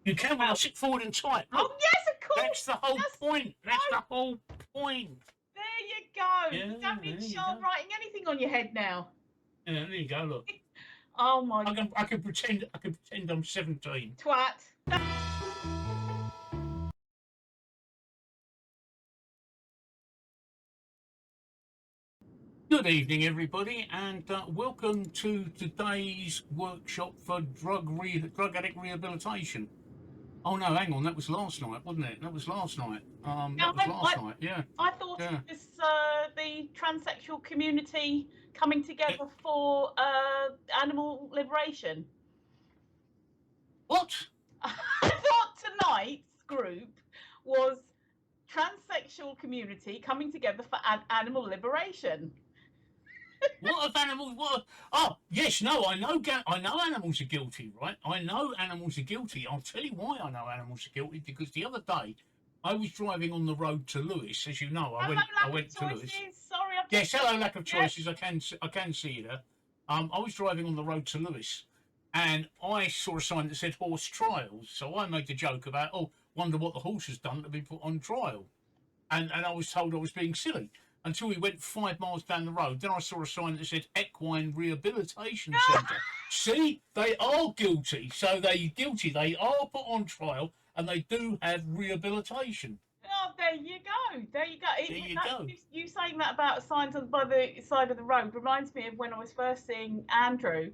You can when I sit forward and type. Look, Oh yes, of course. that's the whole point. That's the whole point. There you go. Yeah, You don't need there you SHART go. writing anything on your head now. Yeah, there you go. Look, Oh my I can pretend I'm 17. twat. Good evening, everybody, and welcome to today's workshop for drug addict rehabilitation. Oh no, hang on, that was last night, wasn't it? That was last night. That was last night. Yeah, I thought yeah. it was the transsexual community coming It, together for animal liberation. what? I thought tonight's group was transsexual community coming together for animal liberation. What have animals? What? Oh, yes, no, I know. I know animals are guilty, right? I know animals are guilty. I'll tell you why I know animals are guilty. Because the other day, I was driving on the road to Lewis, as you know. I went to Lewis. Sorry, I've Yes, hello, lack of choices. I can see you there. I was driving on the road to Lewis, and I saw a sign that said horse trials. So I made the joke about, oh, wonder what the horse has done to be put on trial. And I was told I was being silly until we went 5 miles down the road. Then I saw a sign that said Equine Rehabilitation Centre. See, they are guilty. So they're guilty. They are put on trial, and they do have rehabilitation. Oh, there you go. There you go. There you go. You saying that about signs by the side of the road reminds me of when I was first seeing Andrew,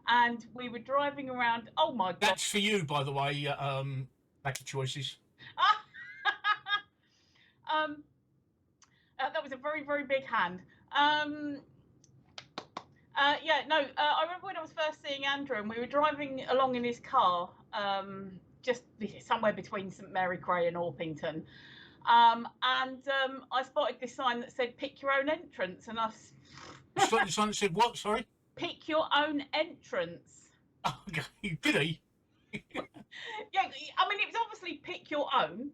and we were driving around. Oh my God! That's for you, by the way. Lack of choices. That was a very, very big hand. Yeah, no, I remember when I was first seeing Andrew, and we were driving along in his car, just somewhere between St Mary Cray and Orpington. I spotted this sign that said "Pick your own entrance," and You spotted the sign that said what? Sorry. Pick your own entrance. Okay, did he? Yeah, I mean, it was obviously pick your own,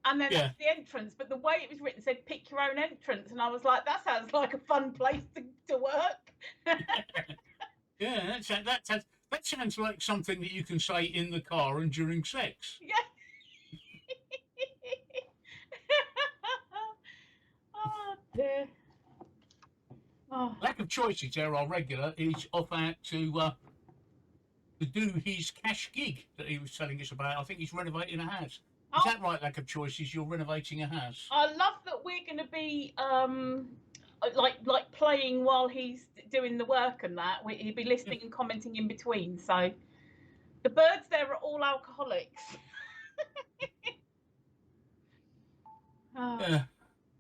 and then that's the entrance. But the way it was written said "Pick your own entrance," and I was like, "That sounds like a fun place to work." Yeah, that sounds like something that you can say in the car and during sex. Yeah. Oh dear. Oh. Lack of choices there, our regular is off out to do his cash gig that he was telling us about. I think he's renovating a house. Is that right, lack of choices? You're renovating a house. I love that we're going to be like playing while he's doing the work and that. He'll be listening and commenting in between. So the birds there are all alcoholics. Oh. Yeah,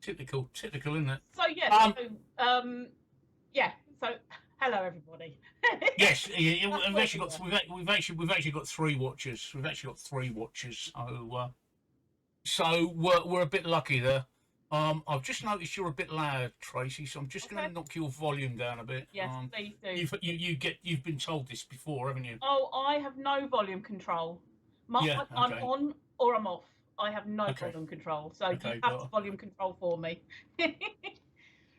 typical, isn't it? So yeah, So hello everybody. Yes, we've actually got 3 watchers. We've actually got 3 watchers. So we're a bit lucky there. I've just noticed you're a bit loud, Tracy. So I'm just going to knock your volume down a bit. Yes, please do. You've been told this before, haven't you? Oh, I have no volume control. I'm on or I'm off. I have no volume control, so you have volume control for me.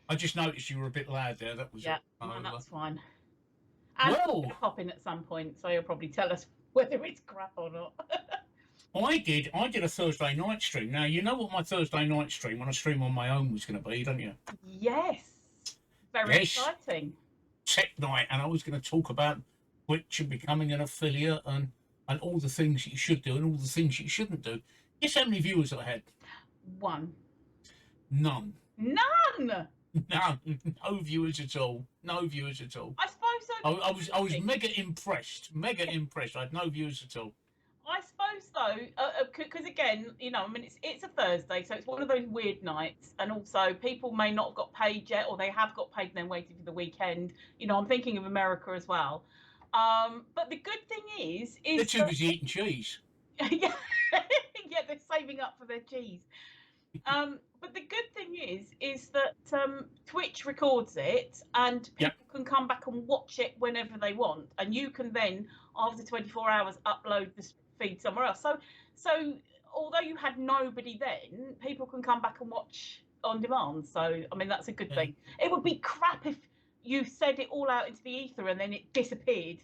I just noticed you were a bit loud there. That was that's fine. And I'm going to pop in at some point, so you'll probably tell us whether it's crap or not. I did a Thursday night stream. Now you know what my Thursday night stream when I stream on my own was going to be, don't you? Yes, very exciting. Tech night, and I was going to talk about Twitch and becoming an affiliate and all the things you should do and all the things you shouldn't do. Guess how many viewers I had? 1. None. None. No viewers at all. No viewers at all. I suppose so. I was mega impressed. I had no viewers at all. I suppose so, because again, I mean, it's a Thursday, so it's one of those weird nights, and also people may not have got paid yet, or they have got paid and then waiting for the weekend. I'm thinking of America as well. But the good thing is they're too busy eating cheese. Yeah, they're saving up for their cheese. But the good thing is that Twitch records it, and people can come back and watch it whenever they want, and you can then, after 24 hours, upload the feed somewhere else. So although you had nobody then, people can come back and watch on demand. So I mean, that's a good thing. It would be crap if you said it all out into the ether and then it disappeared.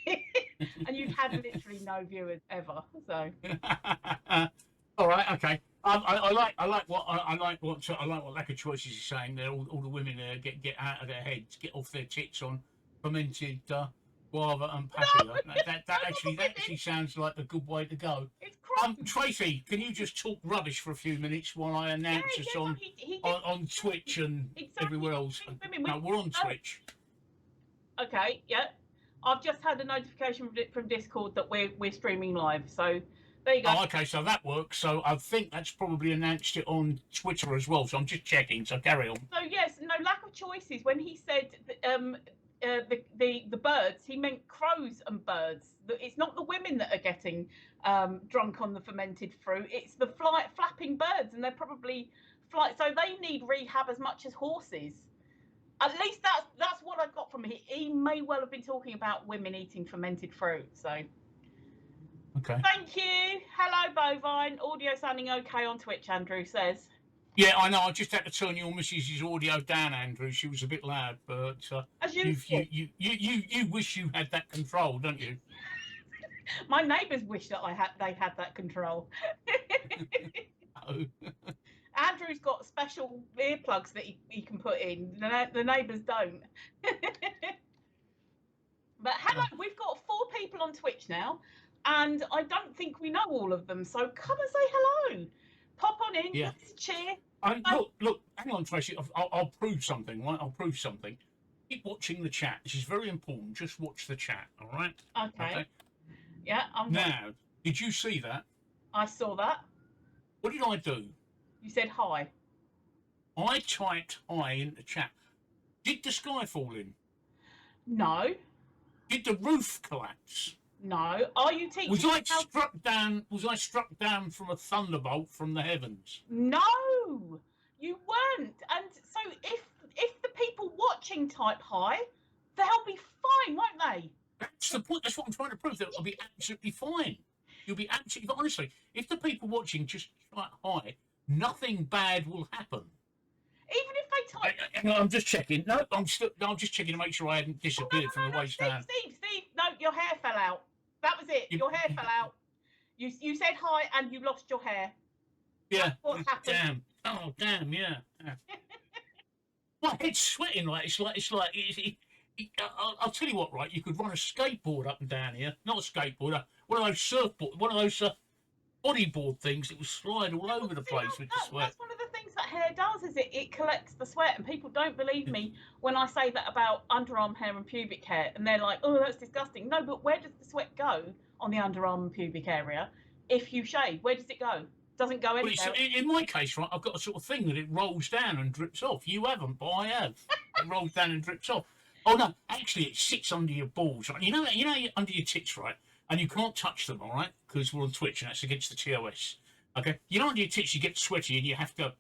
And you'd had literally no viewers ever. So All right, okay. I like what Lack of Choices is saying there. All the women get out of their heads, get off their tits on fermented guava and papaya. That actually sounds like a good way to go. it's crap. Tracy, can you just talk rubbish for a few minutes while I announce us on Twitch and everywhere else? No, we're on Twitch. Okay, yeah. I've just had a notification from Discord that we're streaming live. So there you go. Oh, okay, so that works. So I think that's probably announced it on Twitter as well. So I'm just checking. So carry on. So yes, no lack of choices. When he said the birds, he meant crows and birds. It's not the women that are getting drunk on the fermented fruit. It's the flapping birds, and they're probably so they need rehab as much as horses. At least that's what I got from him. He may well have been talking about women eating fermented fruit. So, okay. Thank you. Hello, Bovine. Audio sounding okay on Twitch, Andrew says. Yeah, I know. I just had to turn your missus's audio down, Andrew. She was a bit loud, but as you wish you had that control, don't you? My neighbours wish that they had that control. Oh. Andrew's got special earplugs that he can put in. The neighbours don't. But hello, we've got 4 people on Twitch now, and I don't think we know all of them. So come and say hello. Pop on in, give us a cheer. Look, hang on, Tracy. I'll prove something, right? I'll prove something. Keep watching the chat. This is very important. Just watch the chat, all right? Okay. Yeah, now, did you see that? I saw that. What did I do? You said hi. I typed hi in the chat. Did the sky fall in? No. Did the roof collapse? No. Are you teaching? Was I struck down from a thunderbolt from the heavens? No, you weren't. And so if the people watching type hi, they'll be fine, won't they? That's the point. That's what I'm trying to prove. They'll be absolutely fine. You'll be absolutely. Honestly, if the people watching just type hi, nothing bad will happen. Even if they type. I'm just checking. No, I'm just checking to make sure I hadn't disappeared from the waist down. Steve, no, your hair fell out. That was it. Your hair fell out. You said hi and you lost your hair. Yeah. That's what happened. Damn. Oh, damn. Yeah. My head's sweating. I'll tell you what. Right, you could run a skateboard up and down here. Not a skateboard. One of those surfboard. One of those bodyboard things that will slide all over the place with the sweat. That's one of the things that hair does, is it collects the sweat, and people don't believe me when I say that about underarm hair and pubic hair, and they're like, oh, that's disgusting. No, but where does the sweat go on the underarm and pubic area if you shave? Where does it go? It doesn't go anywhere. Well, in my case, right, I've got a sort of thing that it rolls down and drips off. You haven't, but I have. It rolls down and drips off. Oh no, actually, it sits under your balls. Right? You know, under your tits, right? And you can't touch them, all right? Because we're on Twitch and that's against the TOS. Okay? You know, under your tits, you get sweaty and you have to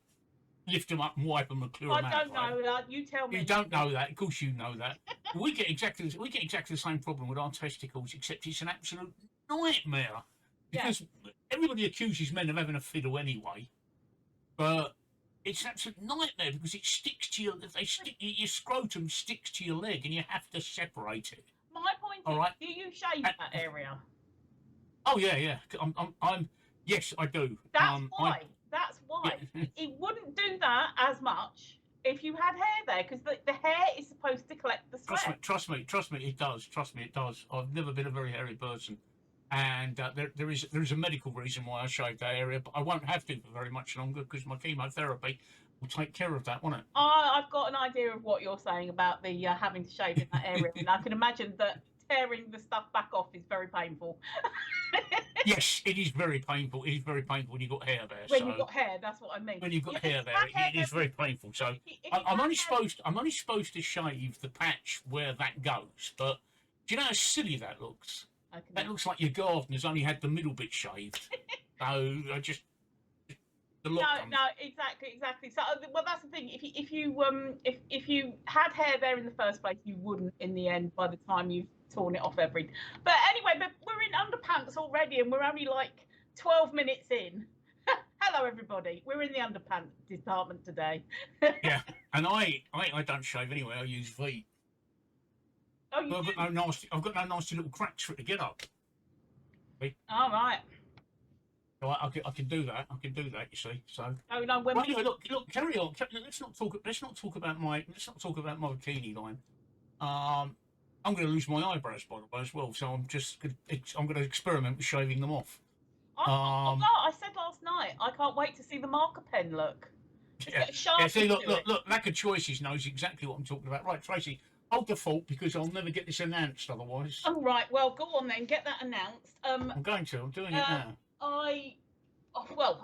lift them up and wipe them and clear them out. I don't know that. You tell me. You don't know that. Of course, you know that. we get exactly the same problem with our testicles, except it's an absolute nightmare because everybody accuses men of having a fiddle anyway, but it's an absolute nightmare because it sticks to your scrotum sticks to your leg and you have to separate it. My point is, do you shave that area? Oh yeah. Yes, I do. That's why. That's why. Yeah. It wouldn't do that as much if you had hair there, because the hair is supposed to collect the sweat. Trust me, it does. Trust me, it does. I've never been a very hairy person, and there is a medical reason why I shaved that area, but I won't have to for very much longer because my chemotherapy will take care of that, won't it? I've got an idea of what you're saying about the having to shave in that area, and I can imagine that tearing the stuff back off is very painful. Yes, it is very painful. It is very painful when you've got hair there. When you've got hair, that's what I mean. When you've got hair there, it is very painful. So I'm only supposed to shave the patch where that goes. But do you know how silly that looks? That looks like your gardener's only had the middle bit shaved. So I just No, exactly. So, well, that's the thing. If you had hair there in the first place, you wouldn't in the end by the time you've torn it off every. But anyway, but we're in underpants already, and we're only like 12 minutes in. Hello, everybody. We're in the underpants department today. Yeah, and I don't shave anyway. I use V. Oh, you I've do? got no nasty little cracks for it to get up. See? All right. So I can do that. I can do that. You see. So. Oh no, when Well, anyway, look, carry on. Let's not talk. Let's not talk about my bikini line. I'm going to lose my eyebrows by the way as well. So I'm going to experiment with shaving them off. I said last night, I can't wait to see the marker pen look. Just Yeah, get a sharp. yeah. See, look. Lack of choices knows exactly what I'm talking about. Right, Tracy. I'll default because I'll never get this announced otherwise. Oh right, well go on then, get that announced. I'm going to. I'm doing it now. I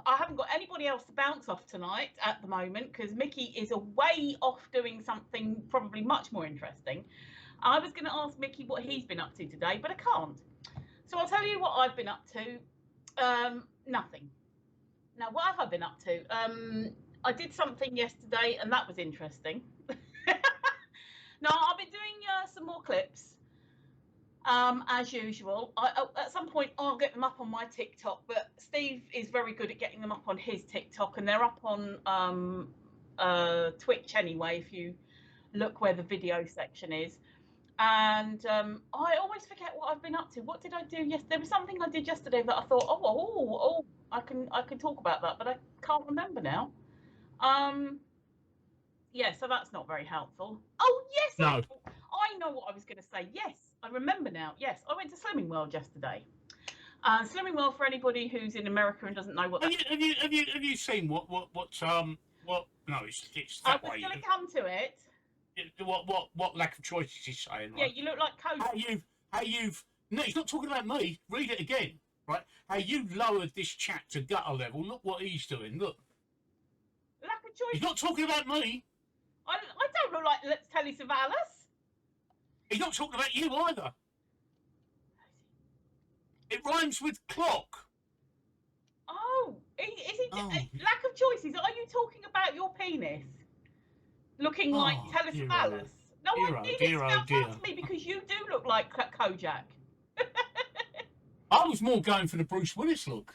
haven't got anybody else to bounce off tonight at the moment because Mickey is away off doing something probably much more interesting. I was going to ask Mickey what he's been up to today, but I can't. So I'll tell you what I've been up to. Nothing. Now, what have I been up to? I did something yesterday, and that was interesting. Now, I've been doing some more clips, as usual. At some point, I'll get them up on my TikTok, but Steve is very good at getting them up on his TikTok, and they're up on Twitch anyway, if you look where the video section is. And I always forget what I've been up to. What did I do yesterday? There was something I did yesterday that I thought, I can talk about that, but I can't remember now. Yeah, so that's not very helpful. Oh yes, No. I know what I was going to say. Yes, I remember now. Yes, I went to Slimming World yesterday. Slimming World, for anybody who's in America and doesn't know what. Have you seen what? No, it's that way. I was going to come to it. What lack of choices he's saying? Right? Yeah, you look like Cody. How you've no, he's not talking about me. Read it again, right? How you've lowered this chat to gutter level. Look what he's doing. Look. Lack of choice. He's not talking about me. I don't look like Let's Telly Savalas. He's not talking about you either. It rhymes with clock. Oh, is it lack of choices? Are you talking about your penis? Looking like Telly Savalas? No, I need it spelled out to me because you do look like Kojak. I was more going for the Bruce Willis look.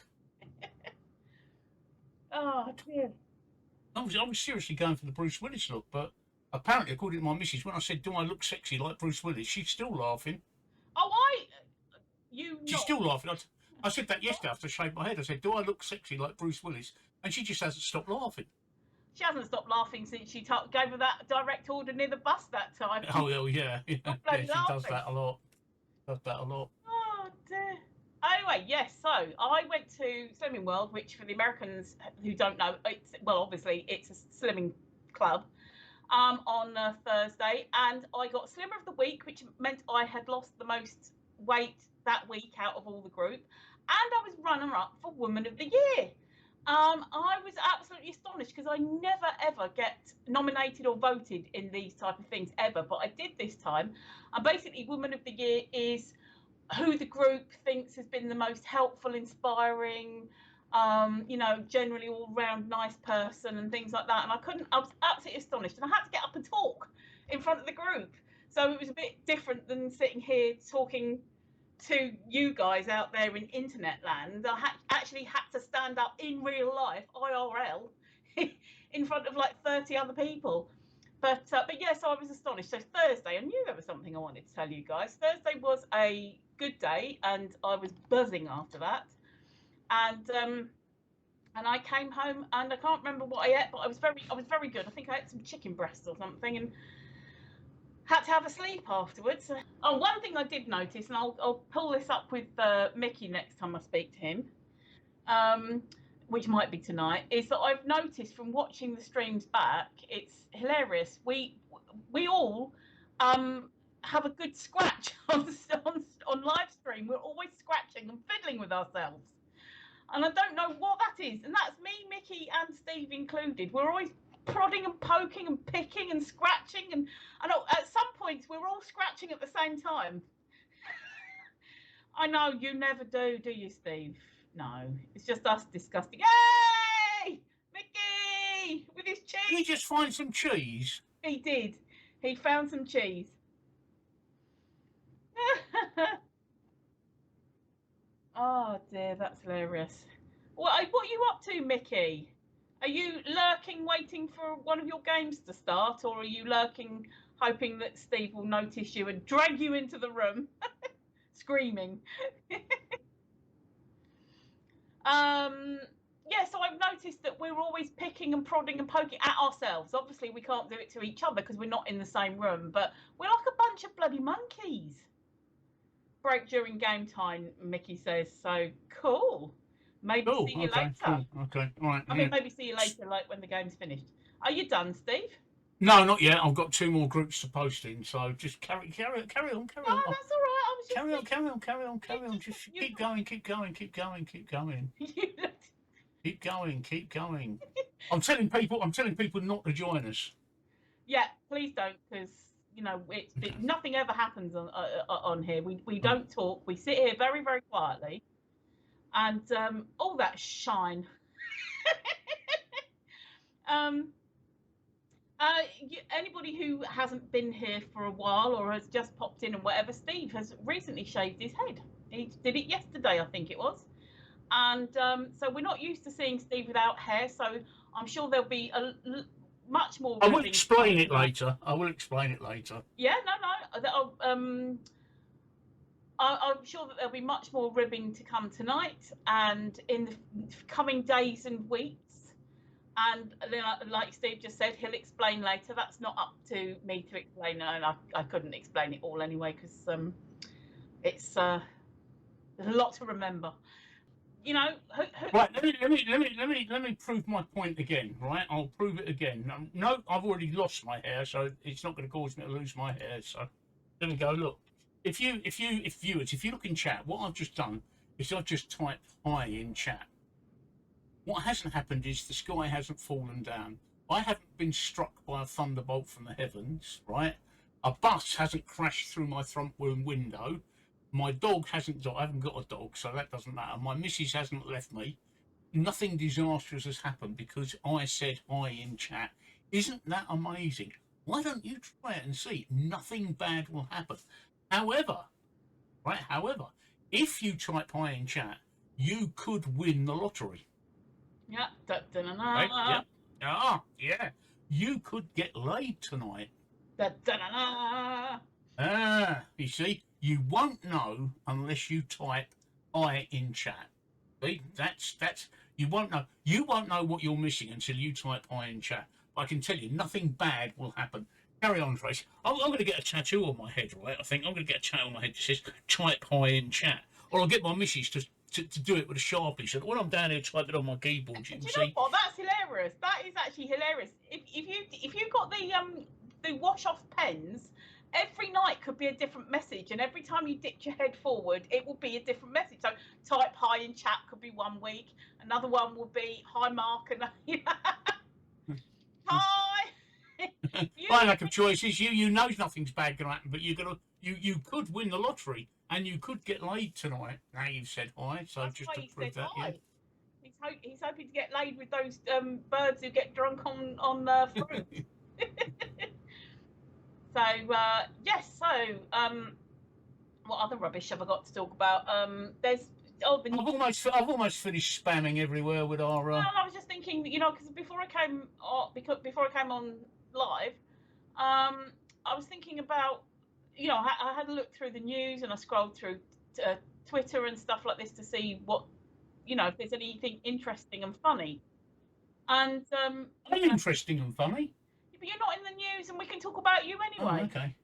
Oh dear. I was seriously going for the Bruce Willis look, but apparently, according to my missus, when I said, "Do I look sexy like Bruce Willis?" she's still laughing. Oh, She's still laughing. I said that yesterday after I shaved my head. I said, "Do I look sexy like Bruce Willis?" and she just hasn't stopped laughing. She hasn't stopped laughing since she gave her that direct order near the bus that time. Oh yeah. She does that a lot. Oh dear. Anyway, yes. So I went to Slimming World, which for the Americans who don't know, obviously it's a slimming club. On Thursday, and I got Slimmer of the Week, which meant I had lost the most weight that week out of all the group, and I was runner-up for Woman of the Year. I was absolutely astonished because I never ever get nominated or voted in these type of things ever, but I did this time. And basically, Woman of the Year is who the group thinks has been the most helpful, inspiring, generally all round nice person and things like that. And I was absolutely astonished. And I had to get up and talk in front of the group. So it was a bit different than sitting here talking to you guys out there in internet land. I actually had to stand up in real life, IRL, in front of like 30 other people. But yeah, so I was astonished. So Thursday, I knew there was something I wanted to tell you guys. Thursday was a good day and I was buzzing after that. And I came home and I can't remember what I ate, but I was very good. I think I ate some chicken breast or something and had to have a sleep afterwards. Oh, one thing I did notice, and I'll pull this up with Mickey next time I speak to him, which might be tonight, is that I've noticed from watching the streams back, it's hilarious. We all have a good scratch on live stream. We're always scratching and fiddling with ourselves. And I don't know what that is. And that's me, Mickey, and Steve included. We're always prodding and poking and picking and scratching. And at some points, we're all scratching at the same time. I know, you never do you, Steve? No, it's just us disgusting. Yay! Mickey! With his cheese! Did he just find some cheese? He did. He found some cheese. Oh dear, that's hilarious. What are you up to, Mickey? Are you lurking, waiting for one of your games to start, or are you lurking, hoping that Steve will notice you and drag you into the room, screaming. Yeah, so I've noticed that we're always picking and prodding and poking at ourselves. Obviously, we can't do it to each other because we're not in the same room, but we're like a bunch of bloody monkeys. Break during game time, Mickey says. So cool. Maybe see you later. Cool. Okay, all right. I mean, maybe see you later, like when the game's finished. Are you done, Steve? No, not yet. I've got 2 more groups to post in, so just carry on. Oh, that's all right. I was just Carry on. Just keep going. You looked... Keep going. I'm telling people not to join us. Yeah, please don't, because you know nothing ever happens on here. We don't talk. We sit here very, very quietly, and all that shine. Anybody who hasn't been here for a while or has just popped in and whatever, Steve has recently shaved his head. He did it yesterday, I think it was. And so we're not used to seeing Steve without hair, so I'm sure there'll be much more. I will explain it later. Yeah, no. I'm sure that there'll be much more ribbing to come tonight and in the coming days and weeks. And then, like Steve just said, he'll explain later. That's not up to me to explain, and I couldn't explain it all anyway because it's there's a lot to remember. You know. Right. Let me prove my point again. Right. I'll prove it again. No, I've already lost my hair, so it's not going to cause me to lose my hair. So there we go. Look, if you look in chat, what I've just done is I've just typed hi in chat. What hasn't happened is the sky hasn't fallen down. I haven't been struck by a thunderbolt from the heavens, right? A bus hasn't crashed through my front room window. My dog hasn't died. I haven't got a dog, so that doesn't matter. My missus hasn't left me. Nothing disastrous has happened because I said hi in chat. Isn't that amazing? Why don't you try it and see? Nothing bad will happen. However, if you type hi in chat, you could win the lottery. Yeah. Right? Yeah. You could get laid tonight. You see, you won't know unless you type I in chat. See, that's you won't know. You won't know what you're missing until you type I in chat. But I can tell you, nothing bad will happen. Carry on, Trace. I'm going to get a tattoo on my head, right? I think I'm going to get a tattoo on my head that says type I in chat, or I'll get my missus to do it with a Sharpie, so when I'm down here typing on my keyboard, you can see. You know what? That's hilarious. That is actually hilarious. If you got the wash off pens, every night could be a different message, and every time you dipped your head forward, it will be a different message. So type hi in chat could be one week, another one will be hi Mark, and hi. My lack of choices. You know nothing's bad going to happen, but you could win the lottery. And you could get laid tonight. Now you've said hi, so that's just to prove that. Hi. Yeah. He's hoping to get laid with those birds who get drunk on fruit. So yes. So what other rubbish have I got to talk about? There's I've almost finished spamming everywhere with our. Well, I was just thinking, you know, because before I came on live, I was thinking about. You know, I had a look through the news and I scrolled through Twitter and stuff like this to see what, you know, if there's anything interesting and funny. And interesting and funny. But you're not in the news, and we can talk about you anyway. Oh, okay.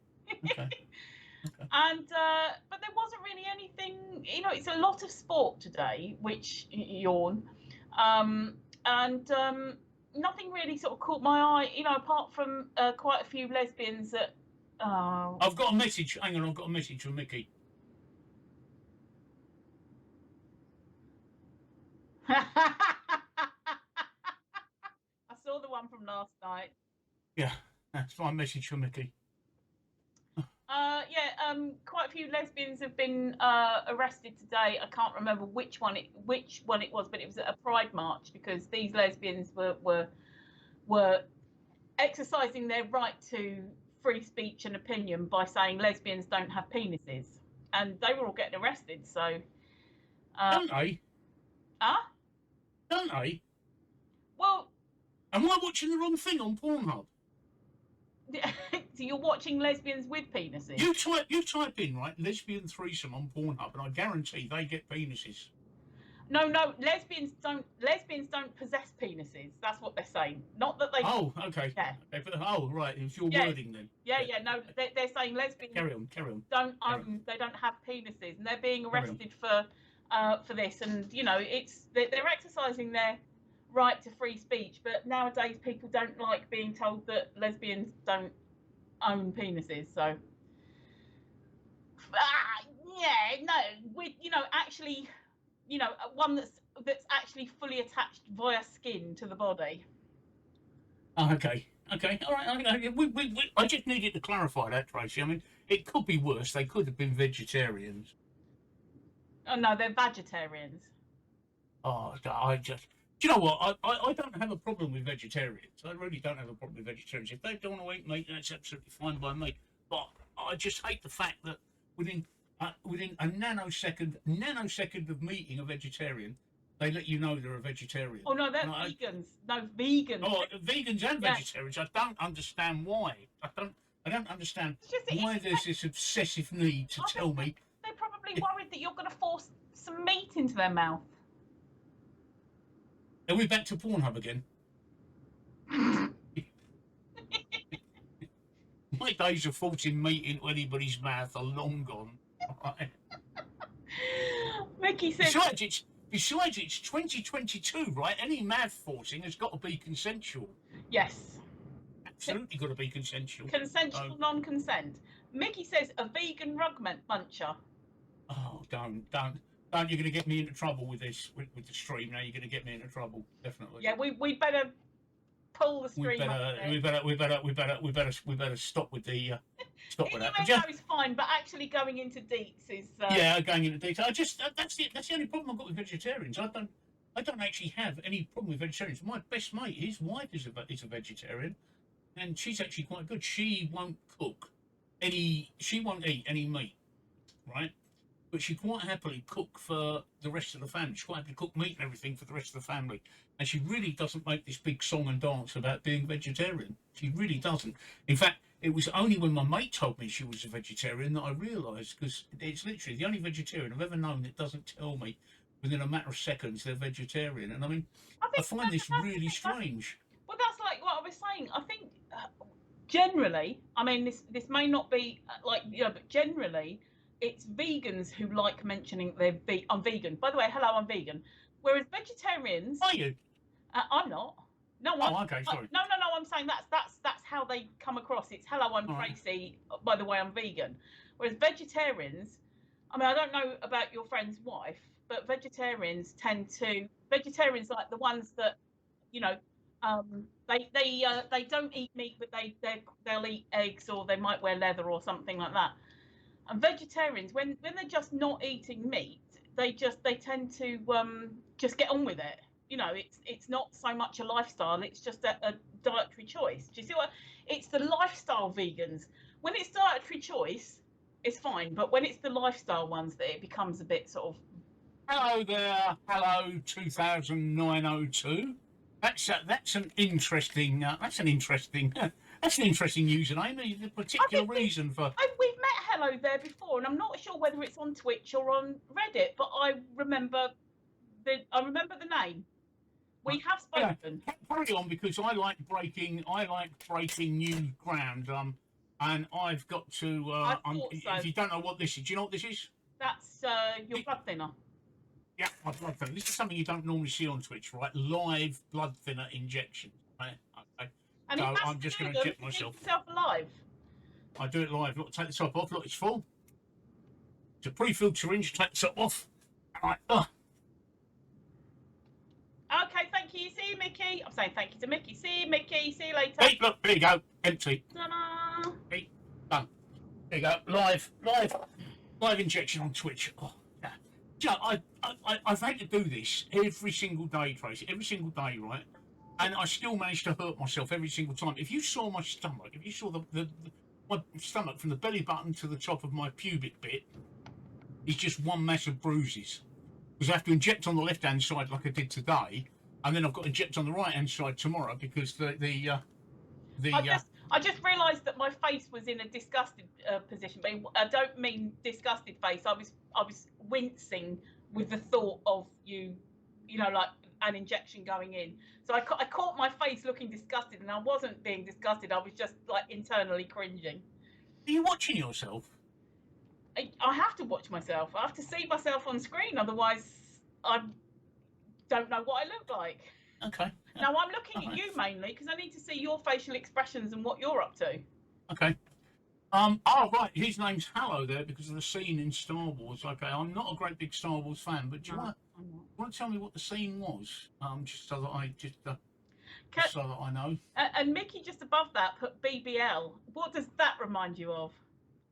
And but there wasn't really anything. You know, it's a lot of sport today, which yawn, and nothing really sort of caught my eye. You know, apart from quite a few lesbians that. I've got a message. Hang on, I've got a message from Mickey. I saw the one from last night. Yeah, that's my message from Mickey. Quite a few lesbians have been arrested today. I can't remember which one it was, but it was at a pride march because these lesbians were exercising their right to free speech and opinion by saying lesbians don't have penises, and they were all getting arrested. So don't they? Don't they? Well, am I watching the wrong thing on Pornhub? So you're watching lesbians with penises? You type in, right, lesbian threesome on Pornhub, and I guarantee they get penises. No, lesbians don't possess penises. That's what they're saying. Not that they. Oh, okay. Yeah. Oh, right. It's your Yes. wording then. Yeah. No, they're saying lesbians Carry on. don't own. They don't have penises, and they're being arrested for this. And you know, they're exercising their right to free speech. But nowadays, people don't like being told that lesbians don't own penises. So, yeah, no, with actually. One that's actually fully attached via skin to the body. Oh, okay, all right. I just needed to clarify that, Tracy. I mean, it could be worse. They could have been vegetarians. Oh no, they're vegetarians. Oh, do you know what? I don't have a problem with vegetarians. I really don't have a problem with vegetarians. If they don't want to eat meat, that's absolutely fine by me. But I just hate the fact that within a nanosecond of meeting a vegetarian, they let you know they're a vegetarian. Oh no, they're vegans. No, vegans. Oh, vegans and vegetarians. I don't understand why. I don't understand why there's this obsessive need to tell me. They're probably worried that you're going to force some meat into their mouth. Are we back to Pornhub again? My days of forcing meat into anybody's mouth are long gone. Mickey says. Besides, it's 2022, right? Any mouth forcing has got to be consensual. Yes. Absolutely got to be consensual. Consensual non-consent. Mickey says a vegan rug muncher. Oh, don't! You're going to get me into trouble with this, with the stream. Now you're going to get me into trouble, definitely. Yeah, we better pull the stream. We better stop with the stop with that. Is fine, but actually going into deets is. Yeah, going into deets. That's the only problem I've got with vegetarians. I don't actually have any problem with vegetarians. My best mate, his wife is a vegetarian, and she's actually quite good. She won't eat any meat, right? But she quite happily cook for the rest of the family. She quite happily cook meat and everything for the rest of the family. And she really doesn't make this big song and dance about being vegetarian. She really doesn't. In fact, it was only when my mate told me she was a vegetarian that I realised, because it's literally the only vegetarian I've ever known that doesn't tell me within a matter of seconds they're vegetarian. And I mean, I find this really strange. Well, that's like what I was saying. I think generally, I mean, this may not be but generally, it's vegans who like mentioning I'm vegan. By the way, hello, I'm vegan. Whereas vegetarians, are you? I'm not. No, okay, sorry. No. I'm saying that's how they come across. It's hello, I'm Tracy. Right. By the way, I'm vegan. Whereas vegetarians, I mean, I don't know about your friend's wife, but vegetarians vegetarians like the ones that, they don't eat meat, but they'll eat eggs, or they might wear leather or something like that. And vegetarians, when they're just not eating meat, they tend to just get on with it. It's not so much a lifestyle; it's just a dietary choice. Do you see what? It's the lifestyle vegans. When it's dietary choice, it's fine, but when it's the lifestyle ones that it becomes a bit sort of. Hello there, hello 200902. That's an interesting username. The particular reason for. We've met hello there before, and I'm not sure whether it's on Twitch or on Reddit, but I remember the name. We have spoken. Yeah, carry on, because I like breaking new ground. And I've got to. If you don't know what this is, do you know what this is? That's your blood thinner. Yeah, my blood thinner. This is something you don't normally see on Twitch, right? Live blood thinner injection. Right? Okay. And so I'm just going to inject myself. Keep yourself alive. I do it live. Look, take the top off. Look, it's full. It's a pre-filled syringe. Take the top off. All right. Okay, thank you. See you, Mickey. I'm saying thank you to Mickey. See you, Mickey. See you later. Hey, look, there you go. Empty. Ta-da. Hey, done. There you go. Live injection on Twitch. Oh, yeah. Yeah, I've had to do this every single day, Tracy. Every single day, right? And I still manage to hurt myself every single time. If you saw my stomach, if you saw my stomach from the belly button to the top of my pubic bit, it's just one mass of bruises. Because I have to inject on the left-hand side like I did today, and then I've got to inject on the right-hand side tomorrow, because I just realised that my face was in a disgusted position, but I don't mean disgusted face. I was wincing with the thought of you know, like an injection going in. So I caught my face looking disgusted, and I wasn't being disgusted. I was just like internally cringing. Are you watching yourself? I have to watch myself. I have to see myself on screen, otherwise I don't know what I look like. Okay. Now I'm looking at you mainly because I need to see your facial expressions and what you're up to. Okay. Oh, right. His name's Hallow there because of the scene in Star Wars. Okay. I'm not a great big Star Wars fan, but do you want to tell me what the scene was? Just so that I know. And Mickey just above that put BBL. What does that remind you of?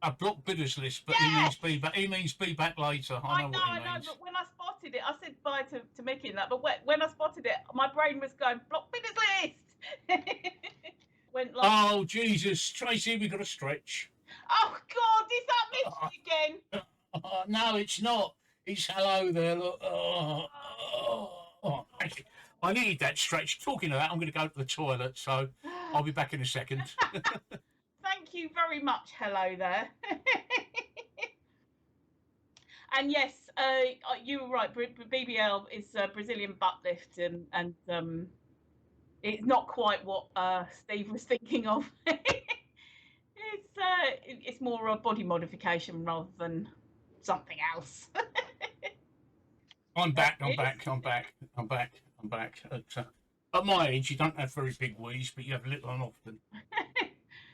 A block bidders list, but Yes! he means be back later. I know what he means. But when I spotted it, I said bye to Mickey and that. But when I spotted it, my brain was going block bidders list. Went like, oh Jesus, Tracy, we got a stretch. Oh God, is that Mickey again? No, it's not. It's Hello there. Look. Actually, I need that stretch. Talking of that, I'm going to go to the toilet, so I'll be back in a second. Thank you very much. Hello there. And yes, you were right. BBL is Brazilian butt lift, and it's not quite what Steve was thinking of. It's more a body modification rather than something else. I'm back. At my age, you don't have very big wheeze, but you have little and often.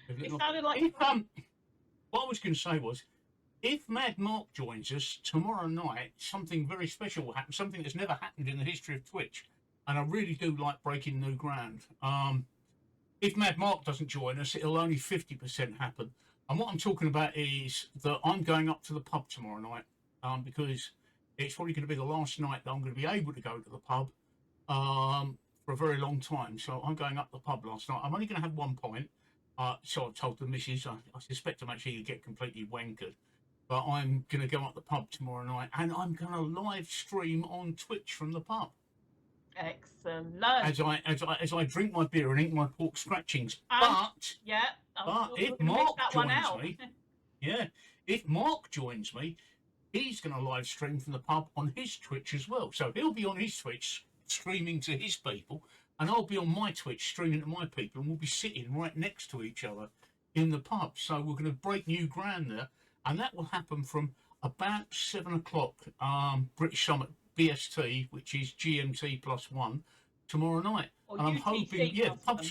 It sounded like. What I was going to say was, if Mad Mark joins us tomorrow night, something very special will happen. Something that's never happened in the history of Twitch, and I really do like breaking new ground. If Mad Mark doesn't join us, it'll only 50% happen. And what I'm talking about is that I'm going up to the pub tomorrow night, because it's probably going to be the last night that I'm going to be able to go to the pub for a very long time. So I'm going up the pub last night. I'm only going to have 1 pint. So I've told the missus, I suspect I'm actually going to get completely wankered. But I'm going to go up the pub tomorrow night, and I'm going to live stream on Twitch from the pub. Excellent. As I drink my beer and eat my pork scratchings. If Mark joins me, if Mark joins me, he's going to live stream from the pub on his Twitch as well. So he'll be on his Twitch streaming to his people, and I'll be on my Twitch streaming to my people, and we'll be sitting right next to each other in the pub. So we're going to break new ground there, and that will happen from about 7 o'clock British Summit BST, which is GMT +1 tomorrow night. Or and I'm UTC hoping, pub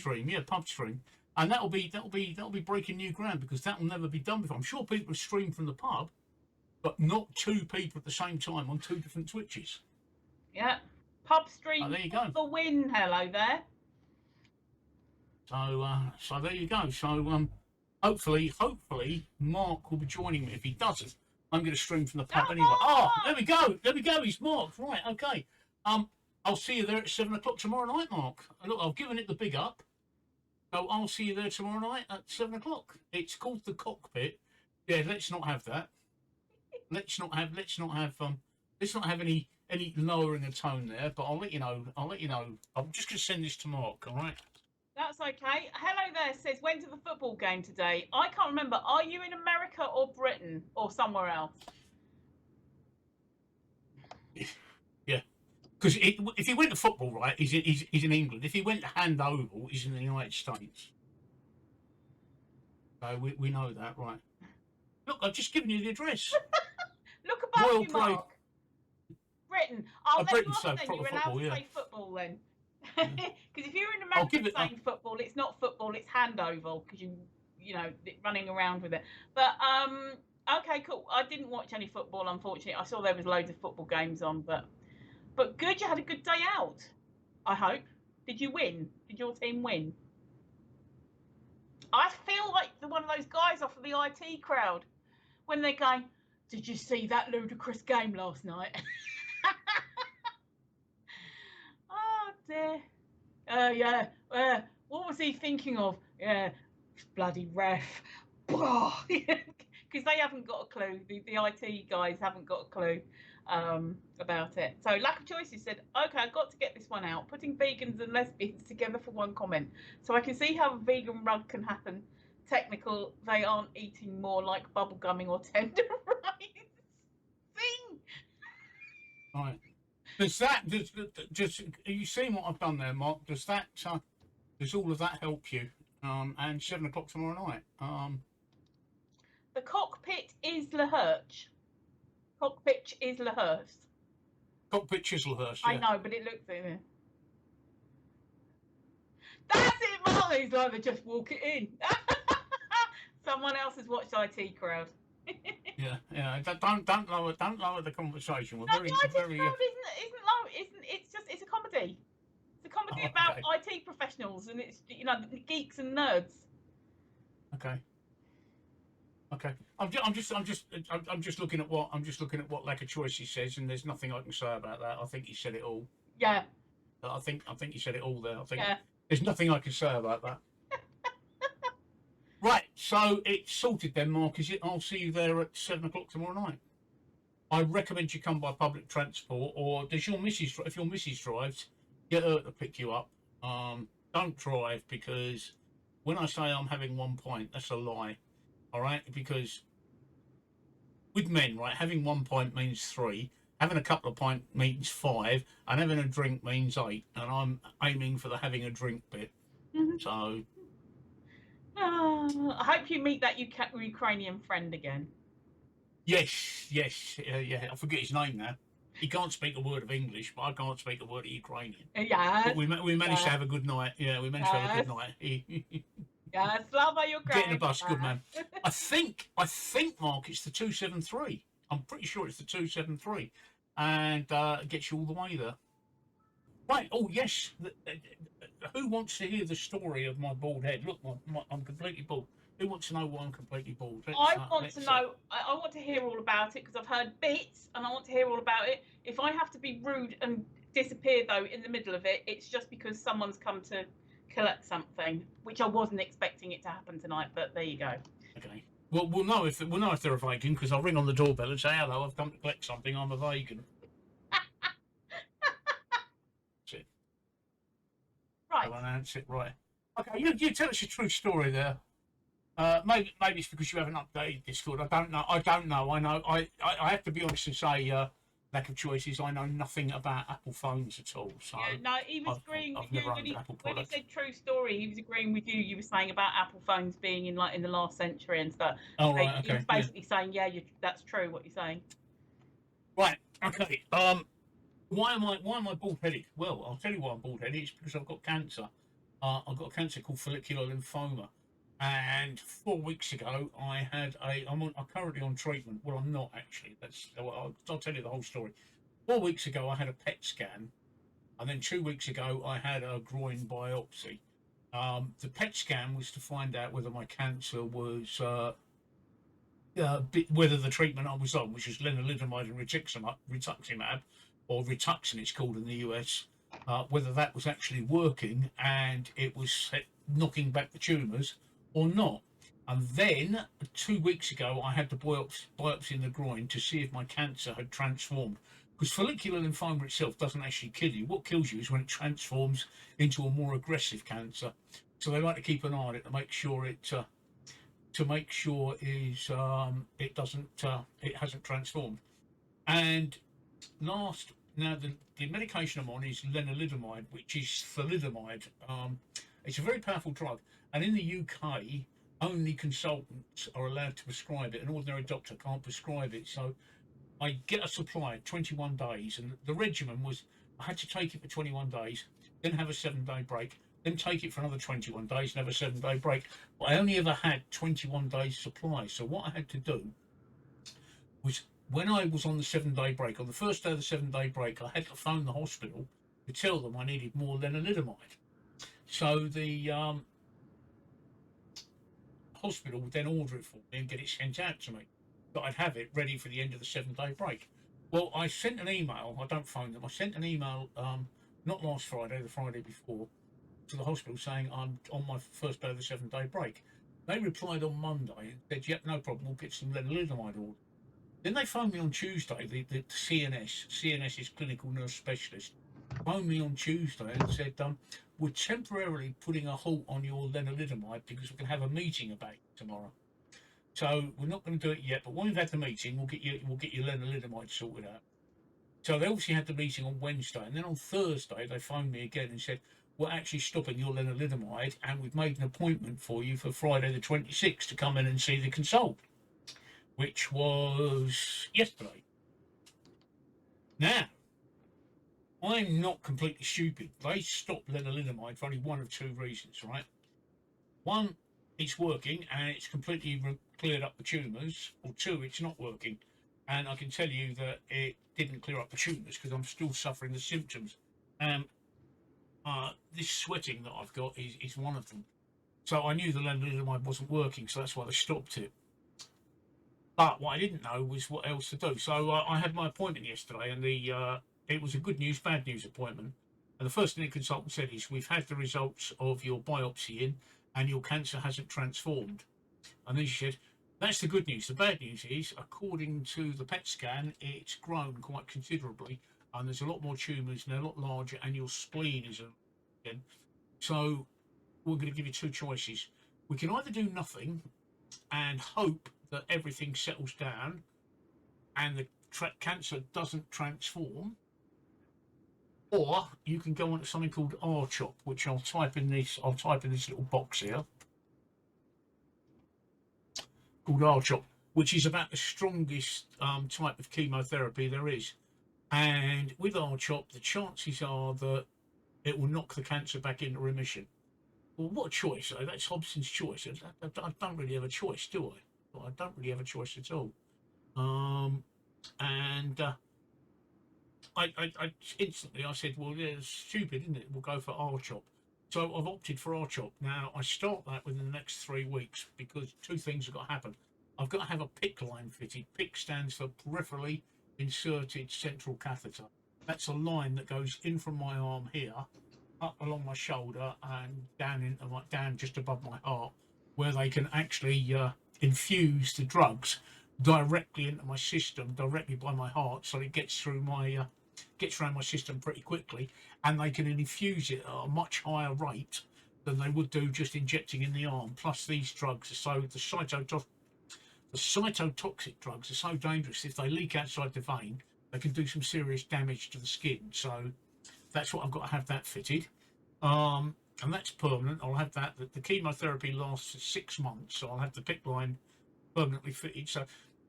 stream, and that'll be breaking new ground, because that will never be done before. I'm sure people have streamed from the pub, but not two people at the same time on two different Twitches. Yeah, pub stream. There you go. The win. Hello there. So there you go. So hopefully Mark will be joining me. If he doesn't, I'm going to stream from the pub anyway. Oh, there we go. He's Mark. Right, okay. I'll see you there at 7 o'clock tomorrow night, Mark. Look, I've given it the big up. So I'll see you there tomorrow night at 7 o'clock. It's called the Cockpit. Yeah, let's not have that. Let's not have any lowering of tone there. But I'll let you know. I'm just going to send this to Mark. All right. That's okay. Hello there says, went to the football game today. I can't remember. Are you in America or Britain or somewhere else? Yeah. Because if he went to football, right, he's in England. If he went to hand oval, he's in the United States. So we know that, right? Look, I've just given you the address. Look above Royal you, Mark. Britain. Britain, so then you're allowed to say football then. Because if you're in America saying football, it's not football, it's hand oval, because you know running around with it. But okay, cool. I didn't watch any football, unfortunately. I saw there was loads of football games on, but good. You had a good day out, I hope. Did you win? Did your team win? I feel like one of those guys off of the IT crowd when they're going, "Did you see that ludicrous game last night?" Oh dear. Yeah. What was he thinking of? Yeah, bloody ref. Because they haven't got a clue. The IT guys haven't got a clue about it. So Lack of Choices said, okay, I've got to get this one. one out. Putting vegans and lesbians together for one comment. So I can see how a vegan rug can happen. Technical, they aren't eating more like bubblegumming or tender rice. Sing! Right. Does that, just, are you seeing what I've done there, Mark? Does that, does all of that help you? And 7 o'clock tomorrow night. The cockpit is Lahurch. Cockpit is Lahurst. Cockpit Chislehurst, yeah. I know, but it looks in. That's it, Mark. He's like, they just walk it in. Someone else has watched IT Crowd. Yeah. Don't lower the conversation. We're No, very, the IT very. Crowd isn't low. It's a comedy. It's a comedy about IT professionals, and it's geeks and nerds. Okay. I'm just looking at what Lack of Choices says, and there's nothing I can say about that. I think he said it all. Yeah. I think he said it all there. I think Yeah. there's nothing I can say about that. Right, so it's sorted then, Mark, is it? I'll see you there at 7 o'clock tomorrow night. I recommend you come by public transport, or does your missus, if your missus drives, get her to pick you up. Don't drive, because when I say I'm having 1 pint, that's a lie. All right, because with men, right, having 1 pint means 3, having a couple of pints means 5, and having a drink means 8. And I'm aiming for the having a drink bit. Mm-hmm. So, I hope you meet that Ukrainian friend again. yes, yeah. I forget his name now. He can't speak a word of English, but I can't speak a word of Ukrainian. Yeah. But we managed to have a good night. Yeah, we managed to have a good night. Yeah, Slava Ukraine. Get in the bus, good man. I think, Mark, it's the 273. I'm pretty sure it's the 273, and gets you all the way there. Right. Oh yes. Who wants to hear the story of my bald head? Look, I'm completely bald. Who wants to know why I'm completely bald? I want to know. I want to hear all about it, because I've heard bits, and I want to hear all about it. If I have to be rude and disappear though in the middle of it, it's just because someone's come to collect something, which I wasn't expecting it to happen tonight, but there you go. Okay. Well, we'll know if they're a vegan, because I'll ring on the doorbell and say, "Hello, I've come to collect something. I'm a vegan." That's it. Right. I'll announce it, right. Okay, you tell us your true story there. Maybe it's because you haven't updated Discord. I don't know. I know. I have to be honest and say, Lack of Choices, I know nothing about Apple phones at all. So yeah, no, he was agreeing with you when he said true story. He was agreeing with you. You were saying about Apple phones being in the last century and stuff. Oh right, okay. He was basically saying, yeah, that's true what you're saying. Right. Okay. Why am I bald headed? Well, I'll tell you why I'm bald headed. It's because I've got cancer. I've got a cancer called follicular lymphoma. And 4 weeks ago, I'm currently on treatment. Well, I'm not actually. I'll tell you the whole story. 4 weeks ago, I had a PET scan, and then 2 weeks ago, I had a groin biopsy. The PET scan was to find out whether my cancer was, whether the treatment I was on, which is lenalidomide and rituximab, or Rituxan, it's called in the US, whether that was actually working and it was knocking back the tumours or not. And then 2 weeks ago, I had the biopsy in the groin to see if my cancer had transformed. Because follicular lymphoma itself doesn't actually kill you. What kills you is when it transforms into a more aggressive cancer. So they like to keep an eye on it to make sure it hasn't transformed. And the medication I'm on is lenalidomide, which is thalidomide. It's a very powerful drug, and in the UK, only consultants are allowed to prescribe it. An ordinary doctor can't prescribe it. So I get a supply 21 days, and the regimen was I had to take it for 21 days, then have a 7-day break, then take it for another 21 days and have a 7-day break. But I only ever had 21 days supply. So what I had to do was, when I was on the 7-day break, on the first day of the 7-day break, I had to phone the hospital to tell them I needed more lenalidomide. So the hospital would then order it for me and get it sent out to me, that I'd have it ready for the end of the 7-day break. Well, I sent an email. I don't phone them. I sent an email, not last Friday, the Friday before, to the hospital saying I'm on my first day of the 7-day break. They replied on Monday and said, "Yep, no problem. We'll get some lenalidomide ordered." Then they phoned me on Tuesday, the CNS. CNS is Clinical Nurse Specialist. phoned me on Tuesday and said, we're temporarily putting a halt on your lenalidomide because we're going to have a meeting about it tomorrow. So we're not going to do it yet, but when we've had the meeting, we'll get your lenalidomide sorted out. So they obviously had the meeting on Wednesday, and then on Thursday they phoned me again and said, we're actually stopping your lenalidomide, and we've made an appointment for you for Friday the 26th to come in and see the consultant, which was yesterday. Now, I'm not completely stupid. They stopped lenalidomide for only one of two reasons, right? One, it's working and it's completely cleared up the tumours, or two, it's not working. And I can tell you that it didn't clear up the tumours because I'm still suffering the symptoms. This sweating that I've got is one of them. So I knew the lenalidomide wasn't working, so that's why they stopped it. But what I didn't know was what else to do. So I had my appointment yesterday, and it was a good news, bad news appointment. And the first thing the consultant said is, we've had the results of your biopsy in, and your cancer hasn't transformed. And then she said, that's the good news. The bad news is, according to the PET scan, it's grown quite considerably, and there's a lot more tumours and they're a lot larger, and your spleen is again. So we're going to give you two choices. We can either do nothing and hope that everything settles down and the cancer doesn't transform, or you can go on to something called RCHOP, which I'll type in this little box here, called RCHOP, which is about the strongest type of chemotherapy there is. And with RCHOP, the chances are that it will knock the cancer back into remission. Well, what a choice. That's Hobson's choice. I don't really have a choice, do I? Well, I don't really have a choice at all. I instantly, I said, well, yeah, it's stupid, isn't it? We'll go for RCHOP. So I've opted for RCHOP. Now, I start that within the next 3 weeks because two things have got to happen. I've got to have a PICC line fitted. PICC stands for peripherally inserted central catheter. That's a line that goes in from my arm here, up along my shoulder, and down just above my heart, where they can actually infuse the drugs directly into my system, directly by my heart, so it gets through my gets around my system pretty quickly, and they can infuse it at a much higher rate than they would do just injecting in the arm. Plus, these drugs are so the cytotoxic drugs are so dangerous. If they leak outside the vein, they can do some serious damage to the skin. So that's what I've got to have that fitted. And that's permanent. I'll have that. The chemotherapy lasts for 6 months, so I'll have the PICC line permanently fitted.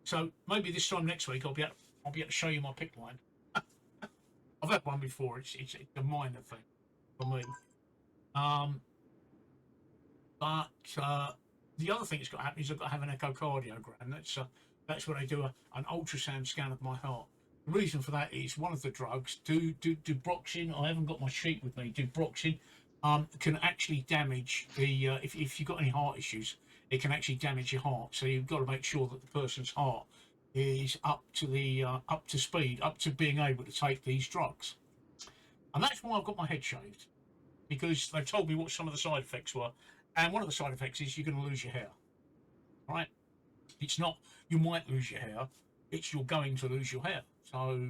So maybe this time next week I'll be able to show you my PICC line. I've had one before. It's a minor thing for me. But the other thing that's got to happen is I've got to have an echocardiogram. That's where they do an ultrasound scan of my heart. The reason for that is one of the drugs, duroxin. I haven't got my sheet with me. Duroxin can actually damage the if you've got any heart issues, it can actually damage your heart. So you've got to make sure that the person's heart is up to speed, up to being able to take these drugs. And that's why I've got my head shaved, because they told me what some of the side effects were, and one of the side effects is you're going to lose your hair. Right? It's not you might lose your hair; it's you're going to lose your hair. So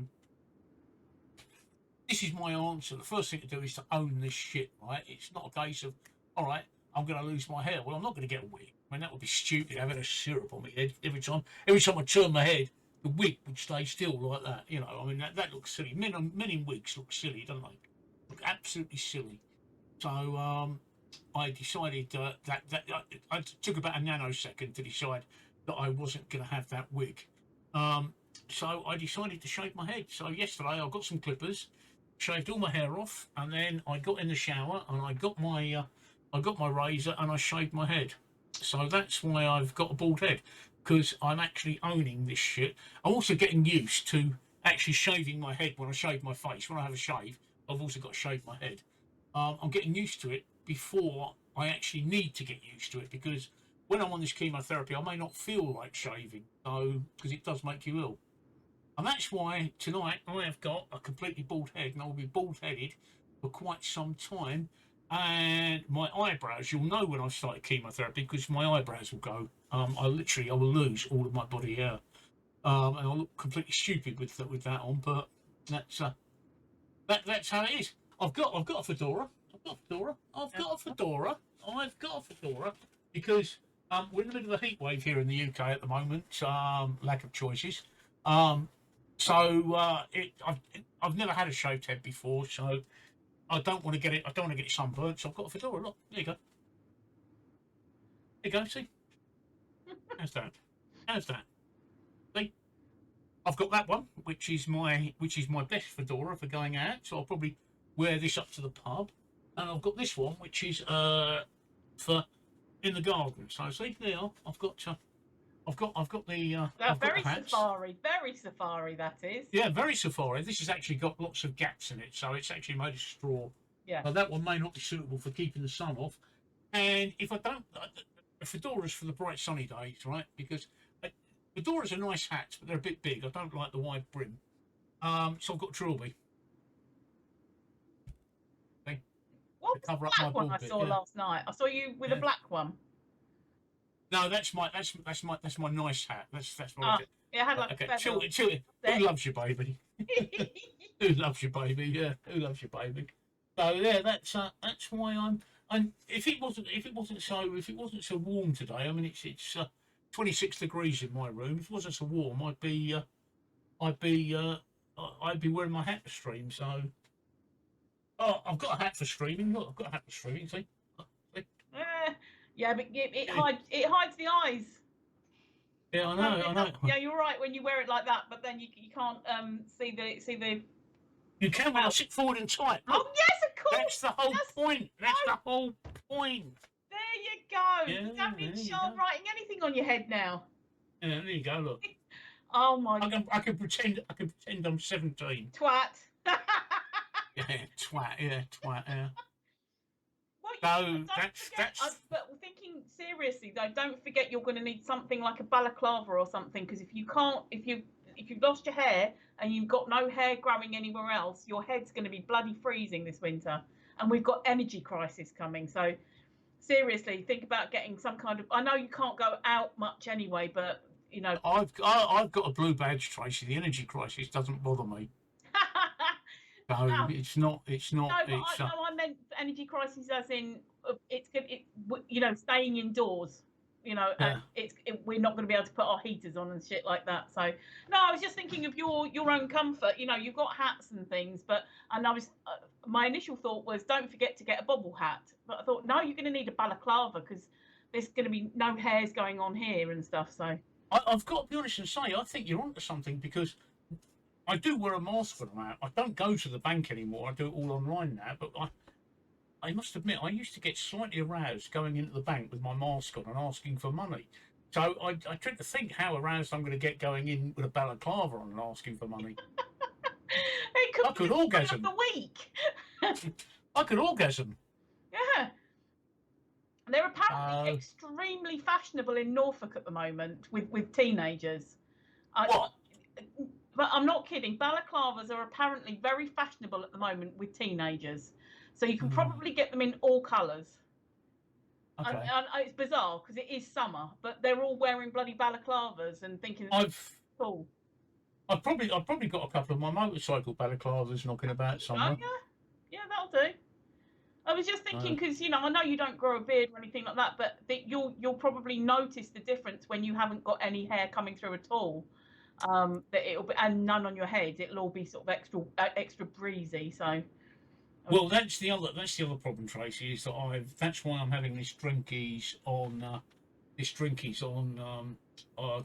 this is my answer. The first thing to do is to own this shit, right? It's not a case of, all right, I'm going to lose my hair. Well, I'm not going to get a wig. I mean, that would be stupid, having a syrup on my head every time I turn my head, the wig would stay still like that. You know, I mean, that looks silly. Men in wigs look silly, don't they? Look absolutely silly. So I decided that I took about a nanosecond to decide that I wasn't going to have that wig. So I decided to shave my head. So yesterday I got some clippers, shaved all my hair off, and then I got in the shower and I got my razor and I shaved my head. So that's why I've got a bald head, because I'm actually owning this shit. I'm also getting used to actually shaving my head when I shave my face. When I have a shave, I've also got to shave my head. I'm getting used to it before I actually need to get used to it, because when I'm on this chemotherapy, I may not feel like shaving, so because it does make you ill. And that's why tonight I have got a completely bald head, and I'll be bald-headed for quite some time. And my eyebrows, you'll know when I've started chemotherapy, because my eyebrows will go. I will lose all of my body hair, and I'll look completely stupid with that on. But that's That's how it is. I've got a fedora. I've got a fedora because we're in the middle of a heat wave here in the UK at the moment. Lack of choices. I've never had a shaved head before, so I don't want to get it. I don't want to get it sunburnt. So I've got a fedora. Look, there you go. There you go. See, how's that? How's that? See, I've got that one, which is my best fedora for going out. So I'll probably wear this up to the pub, and I've got this one, which is for in the garden. So see, there I've got the I've got the very hats. very safari. That is. Yeah, very safari. This has actually got lots of gaps in it, so it's actually made of straw. Yeah. But that one may not be suitable for keeping the sun off. And if I don't, fedoras for the bright sunny days, right? Because fedoras are nice hats, but they're a bit big. I don't like the wide brim. So I've got trilby. Okay. What was the black one I saw last night? I saw you with a black one. No, that's my nice hat. That's what I did. Yeah, I had like okay. Chill. Who loves you, baby? Who loves you, baby? Yeah, who loves you, baby? So yeah, that's why I'm. If it wasn't so warm today, I mean it's 26 degrees in my room. If it wasn't so warm, I'd be wearing my hat to stream. So, I've got a hat for streaming. Look, I've got a hat for streaming. See. Yeah, but it hides the eyes. Yeah, I know. Yeah, you're right when you wear it like that, but then you can't see the. You can when I sit forward and tight. Look, oh yes, of course. That's the whole point. That's the whole point. There you go. Yeah, you don't need Sean writing anything on your head now. Yeah, there you go. Look. Oh my God. I can pretend I'm 17. Twat. Yeah, twat. Yeah, twat. Yeah. So that's. But thinking seriously though, don't forget you're going to need something like a balaclava or something, because if you've lost your hair and you've got no hair growing anywhere else, your head's going to be bloody freezing this winter, and we've got energy crisis coming. So seriously, think about getting some kind of. I know you can't go out much anyway, but you know. I've got a blue badge, Tracy. The energy crisis doesn't bother me. No, it's not. No, I meant energy crisis as in staying indoors. And we're not going to be able to put our heaters on and shit like that. So no, I was just thinking of your own comfort. You've got hats and things, and I was my initial thought was don't forget to get a bobble hat. But I thought no, you're going to need a balaclava because there's going to be no hairs going on here and stuff. So I've got to be honest and say I think you're onto something, because I do wear a mask when I'm out. I don't go to the bank anymore. I do it all online now. But I must admit, I used to get slightly aroused going into the bank with my mask on and asking for money. So I tend to think how aroused I'm going to get going in with a balaclava on and asking for money. I could orgasm. The week. I could orgasm. Yeah. They're apparently extremely fashionable in Norfolk at the moment with teenagers. What? But I'm not kidding. Balaclavas are apparently very fashionable at the moment with teenagers. So you can probably get them in all colours. Okay. And it's bizarre because it is summer, but they're all wearing bloody balaclavas and thinking cool. I've probably got a couple of my motorcycle balaclavas knocking about somewhere. Oh, yeah, that'll do. I was just thinking because I know you don't grow a beard or anything like that, but you'll probably notice the difference when you haven't got any hair coming through at all. That it'll be, and none on your head. It'll all be sort of extra breezy. So. Well, that's the other problem, Tracy. Is that that's why I'm having this drinkies on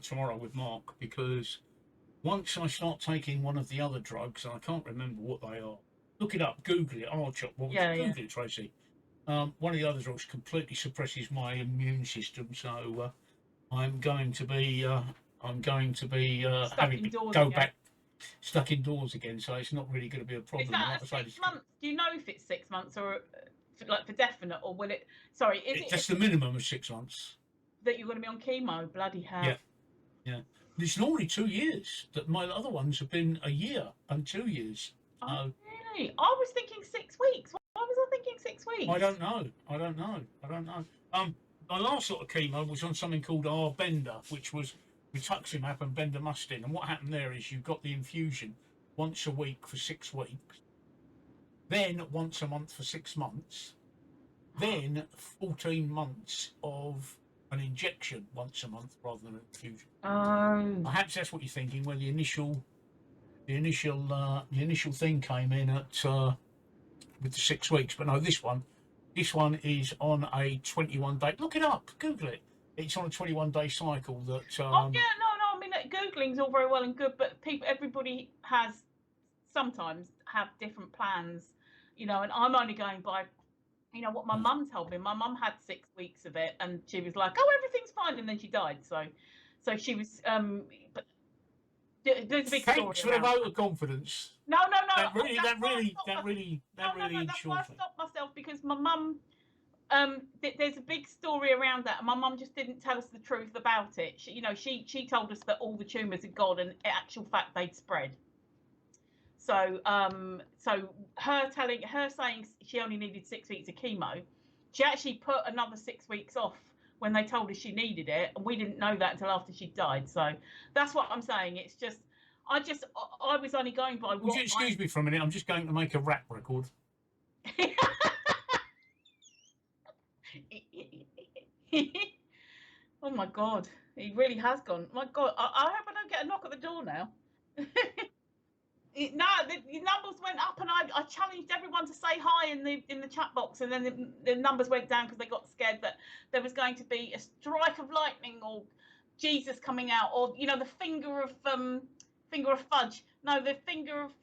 tomorrow with Mark, because once I start taking one of the other drugs, and I can't remember what they are. Look it up, Google it. Google it, Tracy. One of the other drugs completely suppresses my immune system, so I'm going to be having to go back. Stuck indoors again, so it's not really going to be a problem. Is that 6 months? Do you know if it's 6 months or for definite, or will it? Sorry, that's the minimum of 6 months that you're going to be on chemo. Bloody hell! Yeah. It's normally 2 years. That my other ones have been a year and 2 years. Oh, really? I was thinking 6 weeks. Why was I thinking 6 weeks? I don't know. My last lot of chemo was on something called R-Bender, which was rituximab and bendamustine, and what happened there is you got the infusion once a week for 6 weeks, then once a month for 6 months, then 14 months of an injection once a month rather than an infusion. Oh. Perhaps that's what you're thinking. When the initial thing came in at with the 6 weeks, but no, this one is on a 21-day. Look it up, Google it. It's on a 21-day cycle that. Oh yeah, no. I mean, Googling's all very well and good, but everybody sometimes have different plans, you know. And I'm only going by, you know, what my mum told me. My mum had 6 weeks of it, and she was like, "Oh, everything's fine," and then she died. So she was. But there's a big story. Thanks for the vote of confidence. No. That really That's why I short. stopped myself, because my mum. There's a big story around that, and my mum just didn't tell us the truth about it. She told us that all the tumours had gone, and in actual fact they'd spread. So her saying she only needed 6 weeks of chemo, she actually put another 6 weeks off when they told us she needed it, and we didn't know that until after she died. So that's what I'm saying. It's just I was only going by. Would you excuse me for a minute? I'm just going to make a rap record. Oh my God, he really has gone. My God, I hope I don't get a knock at the door now. No, the numbers went up, and I challenged everyone to say hi in the chat box, and then the numbers went down because they got scared that there was going to be a strike of lightning or Jesus coming out, or the finger of fudge. No, the finger of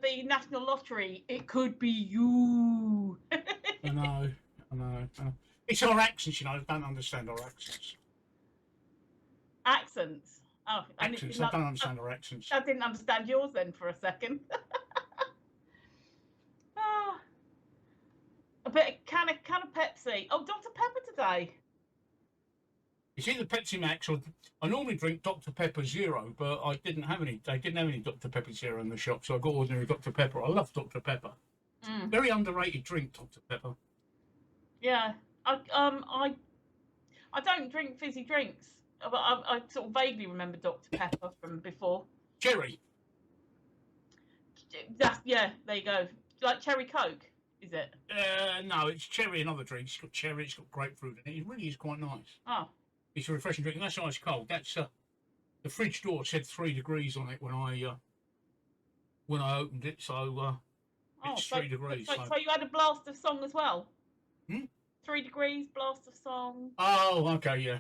the National Lottery. It could be you. I know. It's our accents, I don't understand our accents. Accents? Oh, accents. I don't understand our accents. I didn't understand yours then for a second. Oh, a can of Pepsi. Oh, Dr. Pepper today. It's either Pepsi Max or I normally drink Dr. Pepper Zero, but I didn't have any. They didn't have any Dr. Pepper Zero in the shop, so I got ordinary Dr. Pepper. I love Dr. Pepper. Very underrated drink, Dr. Pepper. Yeah, I don't drink fizzy drinks. I sort of vaguely remember Dr. Pepper from before. Cherry. Yeah, there you go. Like cherry Coke, is it? No, it's cherry and other drinks. It's got cherry, it's got grapefruit in it. It really is quite nice. Oh. It's a refreshing drink, and that's ice cold. That's the fridge door said 3 degrees on it when I opened it, so it's 3 degrees. So you had a blast of song as well? 3 degrees, blast of song. Oh, okay, yeah,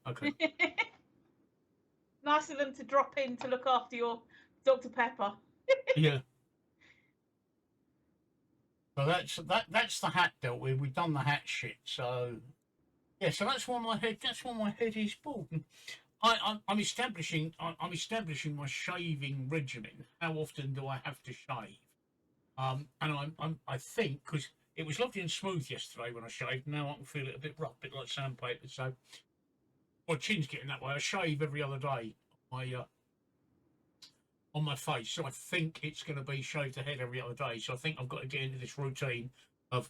okay. Nice of them to drop in to look after your Dr. Pepper. Yeah. So that's the hat dealt with. We've done the hat shit. So yeah, so that's why my head is bald. I'm establishing my shaving regimen. How often do I have to shave? And I think because it was lovely and smooth yesterday when I shaved. Now I can feel it a bit rough, a bit like sandpaper. So my chin's getting that way. I shave every other day on my face. So I think it's going to be shaved the head every other day. So I think I've got to get into this routine of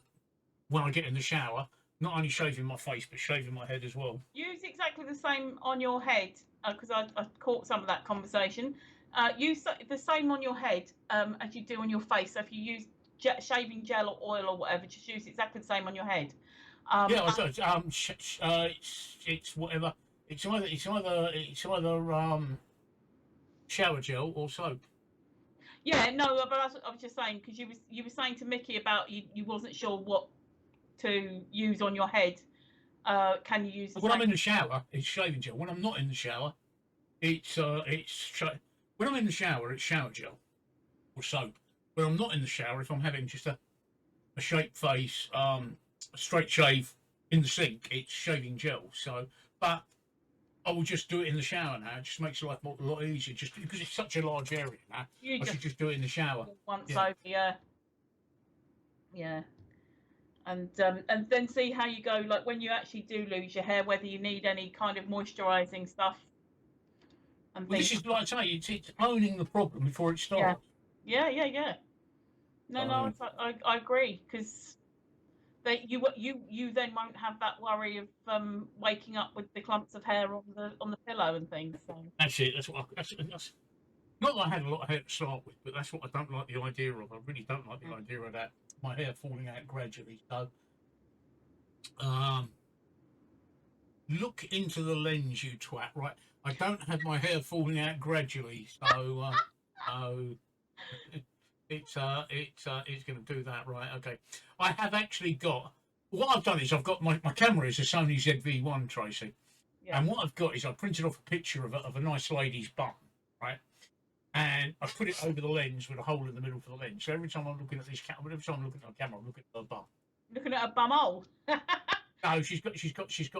when I get in the shower, not only shaving my face, but shaving my head as well. Use exactly the same on your head, because I caught some of that conversation. Use the same on your head as you do on your face. So if you use shaving gel or oil or whatever, just use exactly the same on your head. It's whatever. It's either shower gel or soap. Yeah, no, but I was just saying, because you were saying to Mickey about you wasn't sure what to use on your head. Can you use when I'm in the shower, it's shaving gel. When I'm not in the shower, when I'm in the shower, it's shower gel or soap. When I'm not in the shower, if I'm having just a shaved face, a straight shave in the sink, it's shaving gel. So, but I will just do it in the shower now. It just makes life a lot easier, just because it's such a large area now. I should just do it in the shower. Once over, yeah. And then see how you go, like when you actually do lose your hair, whether you need any kind of moisturising stuff. And well, this is like I say, it's owning the problem before it starts. Yeah. No, I agree, because you then won't have that worry of waking up with the clumps of hair on the pillow and things. So. That's it. That's Not that I had a lot of hair to start with, but that's what I don't like the idea of. I really don't like the idea of that. My hair falling out gradually. So, um, look into the lens, you twat. Right, I don't have my hair falling out gradually, so it's going to do that, right? Okay, I have actually got. What I've done is I've got my camera is a Sony ZV-1, Tracy, Yeah. and what I've got is I printed off a picture of a nice lady's bum, right? And I put it over the lens with a hole in the middle for the lens. So every time I'm looking at this camera, every time I'm looking at the camera, I'm looking at her bum. Looking at a bum hole. No, she's got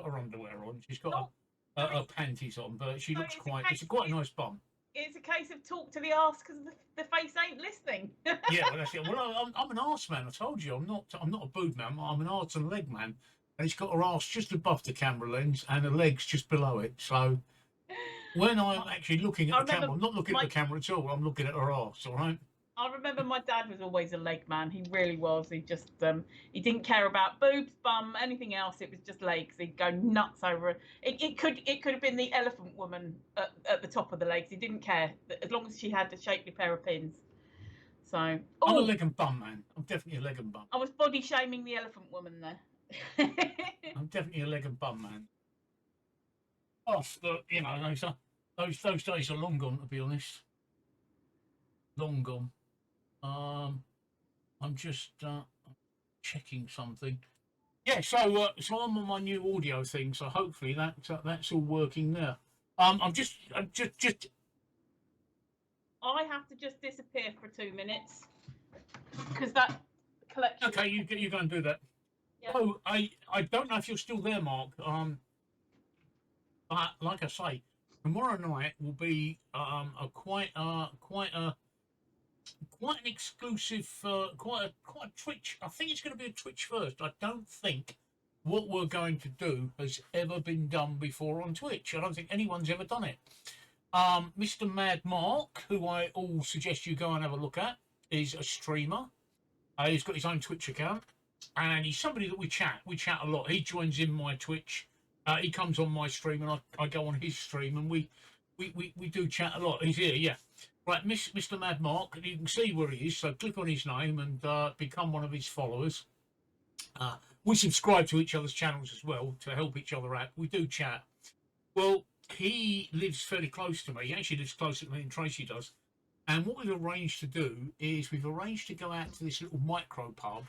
her underwear on. She's got her panties on, but she looks quite. It's quite a nice bum. It's a case of talk to the arse because the face ain't listening. Yeah, well, that's it. Well, I'm an arse man. I told you, I'm not a boob man. I'm an arse and leg man. And it's got her arse just above the camera lens and her legs just below it. So when I'm actually looking at the camera, I'm not looking at the camera at all. I'm looking at her arse. All right. I remember my dad was always a leg man. He really was. He just he didn't care about boobs, bum, anything else. It was just legs. He'd go nuts over it. It could have been the elephant woman at the top of the legs. He didn't care as long as she had a shapely pair of pins. So I'm a leg and bum man. I'm definitely a leg and bum. I was body shaming the elephant woman there. I'm definitely a leg and bum man. Oh, look, you know, those days are long gone, to be honest. Long gone. I'm just checking something. Yeah, so I'm on my new audio thing, so hopefully that's all working there. I'm just. I have to just disappear for 2 minutes because that collection. Okay, you go and do that. Yeah. Oh, I don't know if you're still there, Mark. But like I say, tomorrow night will be quite an exclusive, quite a Twitch. I think it's going to be a Twitch first. I don't think what we're going to do has ever been done before on Twitch. I don't think anyone's ever done it. Mr. Mad Mark, who I all suggest you go and have a look at, is a streamer. He's got his own Twitch account, and he's somebody that we chat. We chat a lot. He joins in my Twitch. He comes on my stream, and I go on his stream, and we do chat a lot. He's here, yeah. Right, Mr. Mad Mark, you can see where he is, so click on his name and become one of his followers. We subscribe to each other's channels as well to help each other out. We do chat. Well, he lives fairly close to me. He actually lives closer to me than Tracy does. And what we've arranged to do is we've arranged to go out to this little micro pub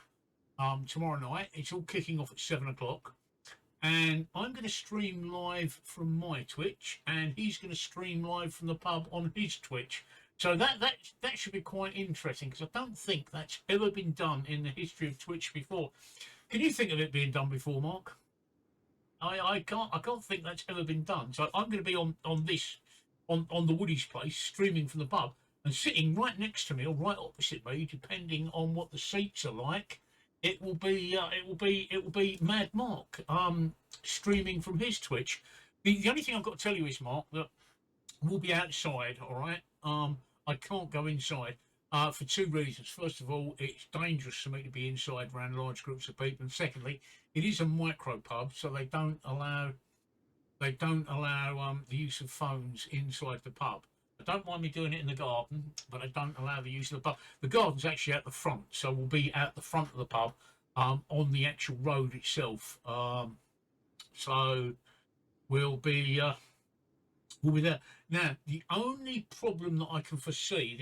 tomorrow night. It's all kicking off at 7 o'clock. And I'm going to stream live from my Twitch, and he's going to stream live from the pub on his Twitch. So that should be quite interesting, because I don't think that's ever been done in the history of Twitch before. Can you think of it being done before, Mark? I can't think that's ever been done. So I'm going to be on the Woody's place, streaming from the pub, and sitting right next to me or right opposite me, depending on what the seats are like. It will be Mad Mark streaming from his Twitch. The only thing I've got to tell you is, Mark, that we'll be outside. All right. I can't go inside for two reasons. First of all, it's dangerous for me to be inside around large groups of people, and secondly, it is a micro pub, so they don't allow the use of phones inside the pub. I don't mind me doing it in the garden, but I don't allow the use of the pub. The garden's actually at the front, so we'll be at the front of the pub on the actual road itself. So we'll be there. Now, the only problem that I can foresee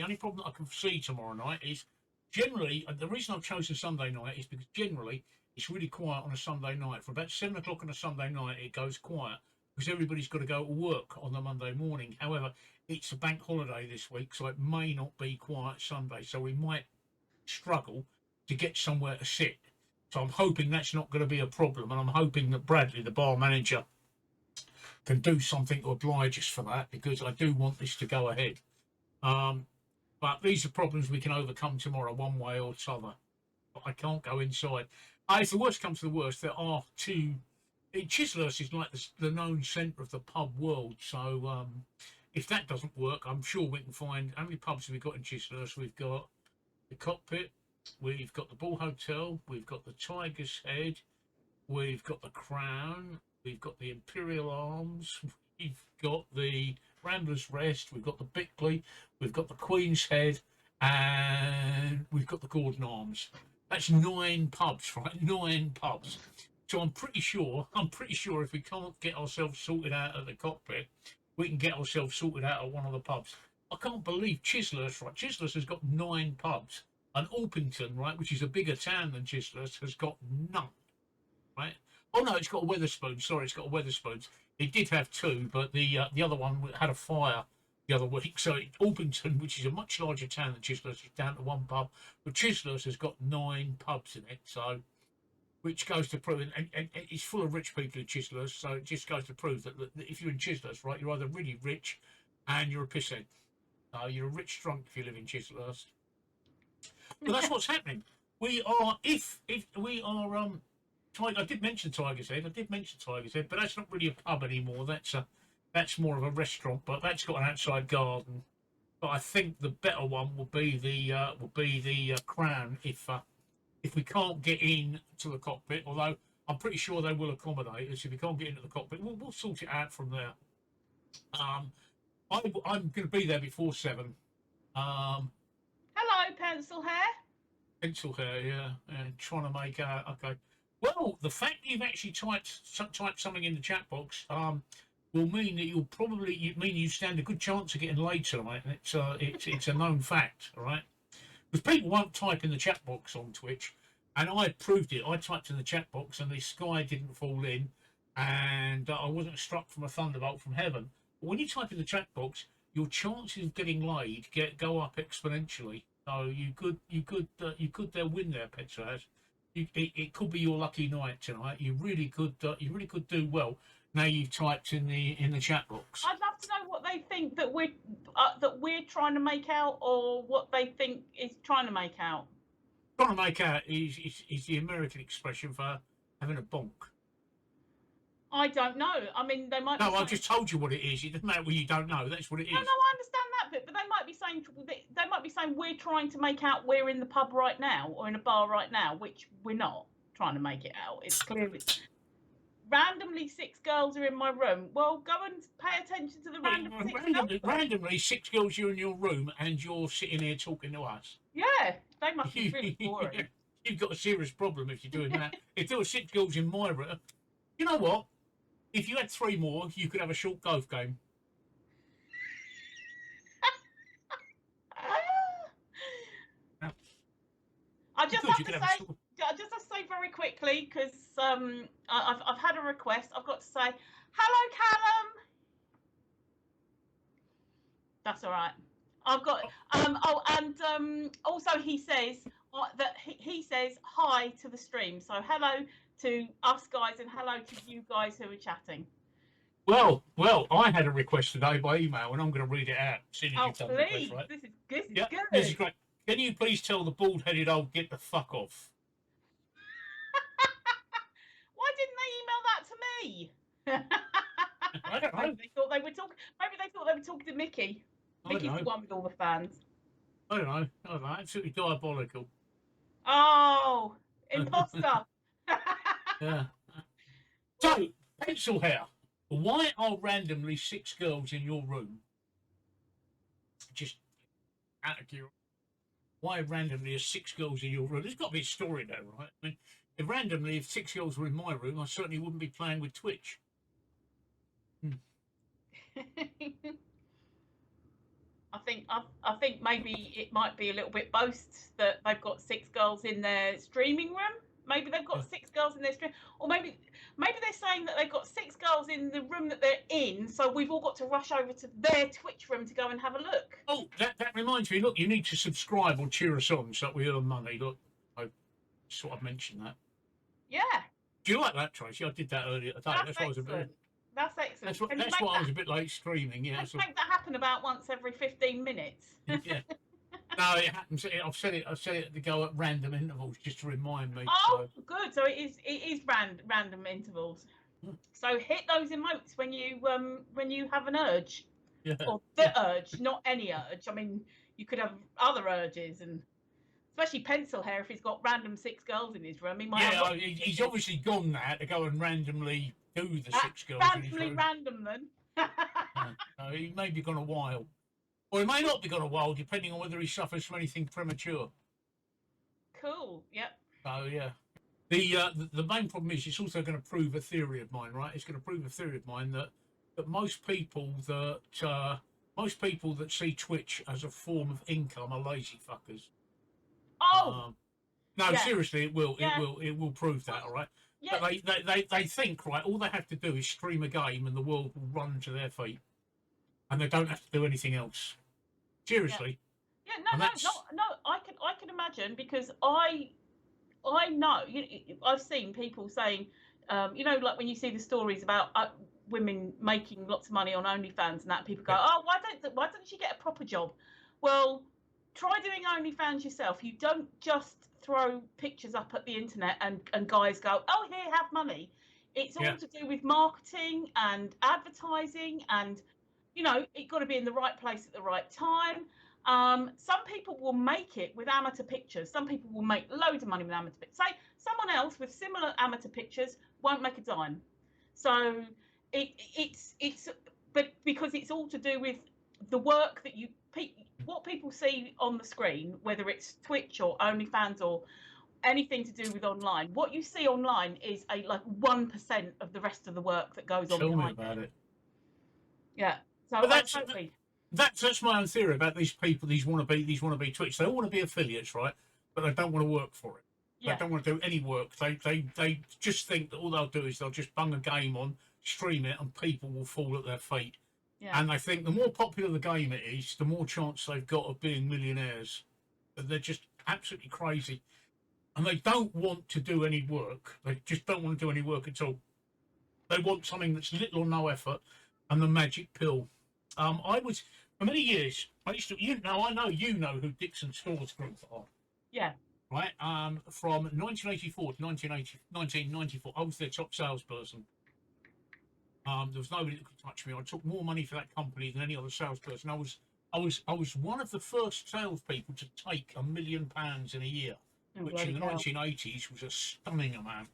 tomorrow night is generally, the reason I've chosen Sunday night is because generally it's really quiet on a Sunday night. For about 7 o'clock on a Sunday night, it goes quiet because everybody's got to go to work on the Monday morning. However, it's a bank holiday this week, so it may not be quiet Sunday. So we might struggle to get somewhere to sit. So I'm hoping that's not going to be a problem, and I'm hoping that Bradley, the bar manager, can do something to oblige us for that, because I do want this to go ahead. But these are problems we can overcome tomorrow, one way or t'other. But I can't go inside. If the worst comes to the worst, there are two. Chislehurst is like the known centre of the pub world. So if that doesn't work, I'm sure we can find. How many pubs have we got in Chislehurst? We've got the Cockpit, we've got the Bull Hotel, we've got the Tiger's Head, we've got the Crown, we've got the Imperial Arms, we've got the Ramblers Rest, we've got the Bickley, we've got the Queen's Head, and we've got the Gordon Arms. That's 9 pubs, right? 9 pubs. So I'm pretty sure if we can't get ourselves sorted out at the cockpit, we can get ourselves sorted out at one of the pubs. I can't believe Chislehurst, right? Chislehurst has got 9 pubs. And Orpington, right, which is a bigger town than Chislehurst, has got none, right? Oh no, it's got a Wetherspoons. Sorry, it's got a Wetherspoons. It did have 2, but the other one had a fire the other week. So Orpington, which is a much larger town than Chislehurst, is down to 1 pub. But Chislehurst has got 9 pubs in it. So, which goes to prove, and it's full of rich people in Chislehurst. So it just goes to prove that if you're in Chislehurst, right, you're either really rich and you're a pisshead. You're a rich drunk if you live in Chislehurst. But that's what's happening. We are, if we are, I did mention Tiger's Head, but that's not really a pub anymore. That's more of a restaurant, but that's got an outside garden. But I think the better one will be the Crown if we can't get in to the cockpit. Although I'm pretty sure they will accommodate us if we can't get into the cockpit. We'll sort it out from there. I'm going to be there before 7. Hello, pencil hair. Pencil hair, yeah, and trying to make out. Okay. Well, the fact you've actually typed something in the chat box will mean that you stand a good chance of getting laid tonight. It's a known fact, all right? Because people won't type in the chat box on Twitch, and I proved it. I typed in the chat box, and the sky didn't fall in, and I wasn't struck from a thunderbolt from heaven. But when you type in the chat box, your chances of getting laid go up exponentially. So you could win there, Petras. It could be your lucky night tonight. You really could do well. Now you've typed in the chat box. I'd love to know what they think that we're trying to make out, or what they think is trying to make out. Trying to make out is the American expression for having a bonk. I don't know. I mean, they might. No, I just told you what it is. It doesn't matter what you don't know. That's what it is. No, I understand that bit, but they might be saying we're trying to make out we're in the pub right now or in a bar right now, which we're not trying to make it out. It's clearly randomly 6 girls are in my room. Well, go and pay attention to the randomly 6 girls are in your room and you're sitting here talking to us. Yeah, they must be really boring. You've got a serious problem if you're doing that. If there were 6 girls in my room, you know what? If you had 3 more, you could have a short golf game. I just have to say very quickly, because I've had a request. I've got to say, hello, Callum. That's all right. I've got also he says that he says hi to the stream. So hello to us guys and hello to you guys who are chatting. Well, I had a request today by email, and I'm going to read it out. Oh, please! Right? This is good. This is great. Can you please tell the bald-headed old get the fuck off? Why didn't they email that to me? I don't know. Maybe they thought they were talking to Mickey. Mickey's the one with all the fans. I don't know. Absolutely diabolical. Oh, imposter. Yeah. So, pencil hair. Why are randomly 6 girls in your room? Just out of curiosity. Why randomly are 6 girls in your room? There's got to be a story there, right? I mean, if 6 girls were in my room, I certainly wouldn't be playing with Twitch. I think maybe it might be a little bit boast that they've got 6 girls in their streaming room. Maybe they've got 6 girls in their stream, or maybe they're saying that they've got 6 girls in the room that they're in, so we've all got to rush over to their Twitch room to go and have a look. Oh, that reminds me. Look, you need to subscribe or cheer us on so that we earn money. Look, I sort of mentioned that. Yeah. Do you like that, Tracy? I did that earlier today. That's excellent. That's excellent. That's why I was a bit late streaming. Yeah. Let's make that happen about once every 15 minutes. Yeah. No, it happens. I've said it to go at random intervals just to remind me. Oh, so. Good. So it is random intervals. So hit those emotes when you have an urge, or the urge, not any urge. I mean, you could have other urges, and especially pencil hair. If he's got random 6 girls in his room, he might. Yeah, he's obviously gone there to go and randomly do the 6 girls. Randomly random then. So he may be gone a while. Or he may not be gone a while, depending on whether he suffers from anything premature. Cool. Yep. So, yeah. The main problem is it's also going to prove a theory of mine, right? It's going to prove a theory of mine that most people that see Twitch as a form of income are lazy fuckers. Oh. No, yeah. seriously, it will. Yeah. It will prove that, all right? Yeah. But they think, right, all they have to do is stream a game and the world will run to their feet. And they don't have to do anything else. Seriously. Yeah, no, I can imagine, because I know, I've seen people saying, like when you see the stories about women making lots of money on OnlyFans and that, people go, oh, why don't she get a proper job? Well, try doing OnlyFans yourself. You don't just throw pictures up at the internet and guys go, oh, here, have money. It's all to do with marketing and advertising, and it's got to be in the right place at the right time. Some people will make it with amateur pictures. Some people will make loads of money with amateur pictures. Say someone else with similar amateur pictures won't make a dime. So it's but because it's all to do with the work that what people see on the screen, whether it's Twitch or OnlyFans or anything to do with online. What you see online is like 1% of the rest of the work that goes on behind. Tell me about it. Yeah. So that's my own theory about these people, these wannabe Twitch. They all want to be affiliates, right? But they don't want to work for it. They don't want to do any work. They just think that all they'll do is they'll just bung a game on, stream it, and people will fall at their feet. Yeah. And they think the more popular the game it is, the more chance they've got of being millionaires. They're just absolutely crazy. And they don't want to do any work. They just don't want to do any work at all. They want something that's little or no effort, and the magic pill. I was, for many years, I used to, I know who Dixon Stores Group are. Yeah. Right? From 1984 to 1994, I was their top salesperson. There was nobody that could touch me. I took more money for that company than any other salesperson. I was one of the first salespeople to take £1 million in a year, which in the 1980s was a stunning amount.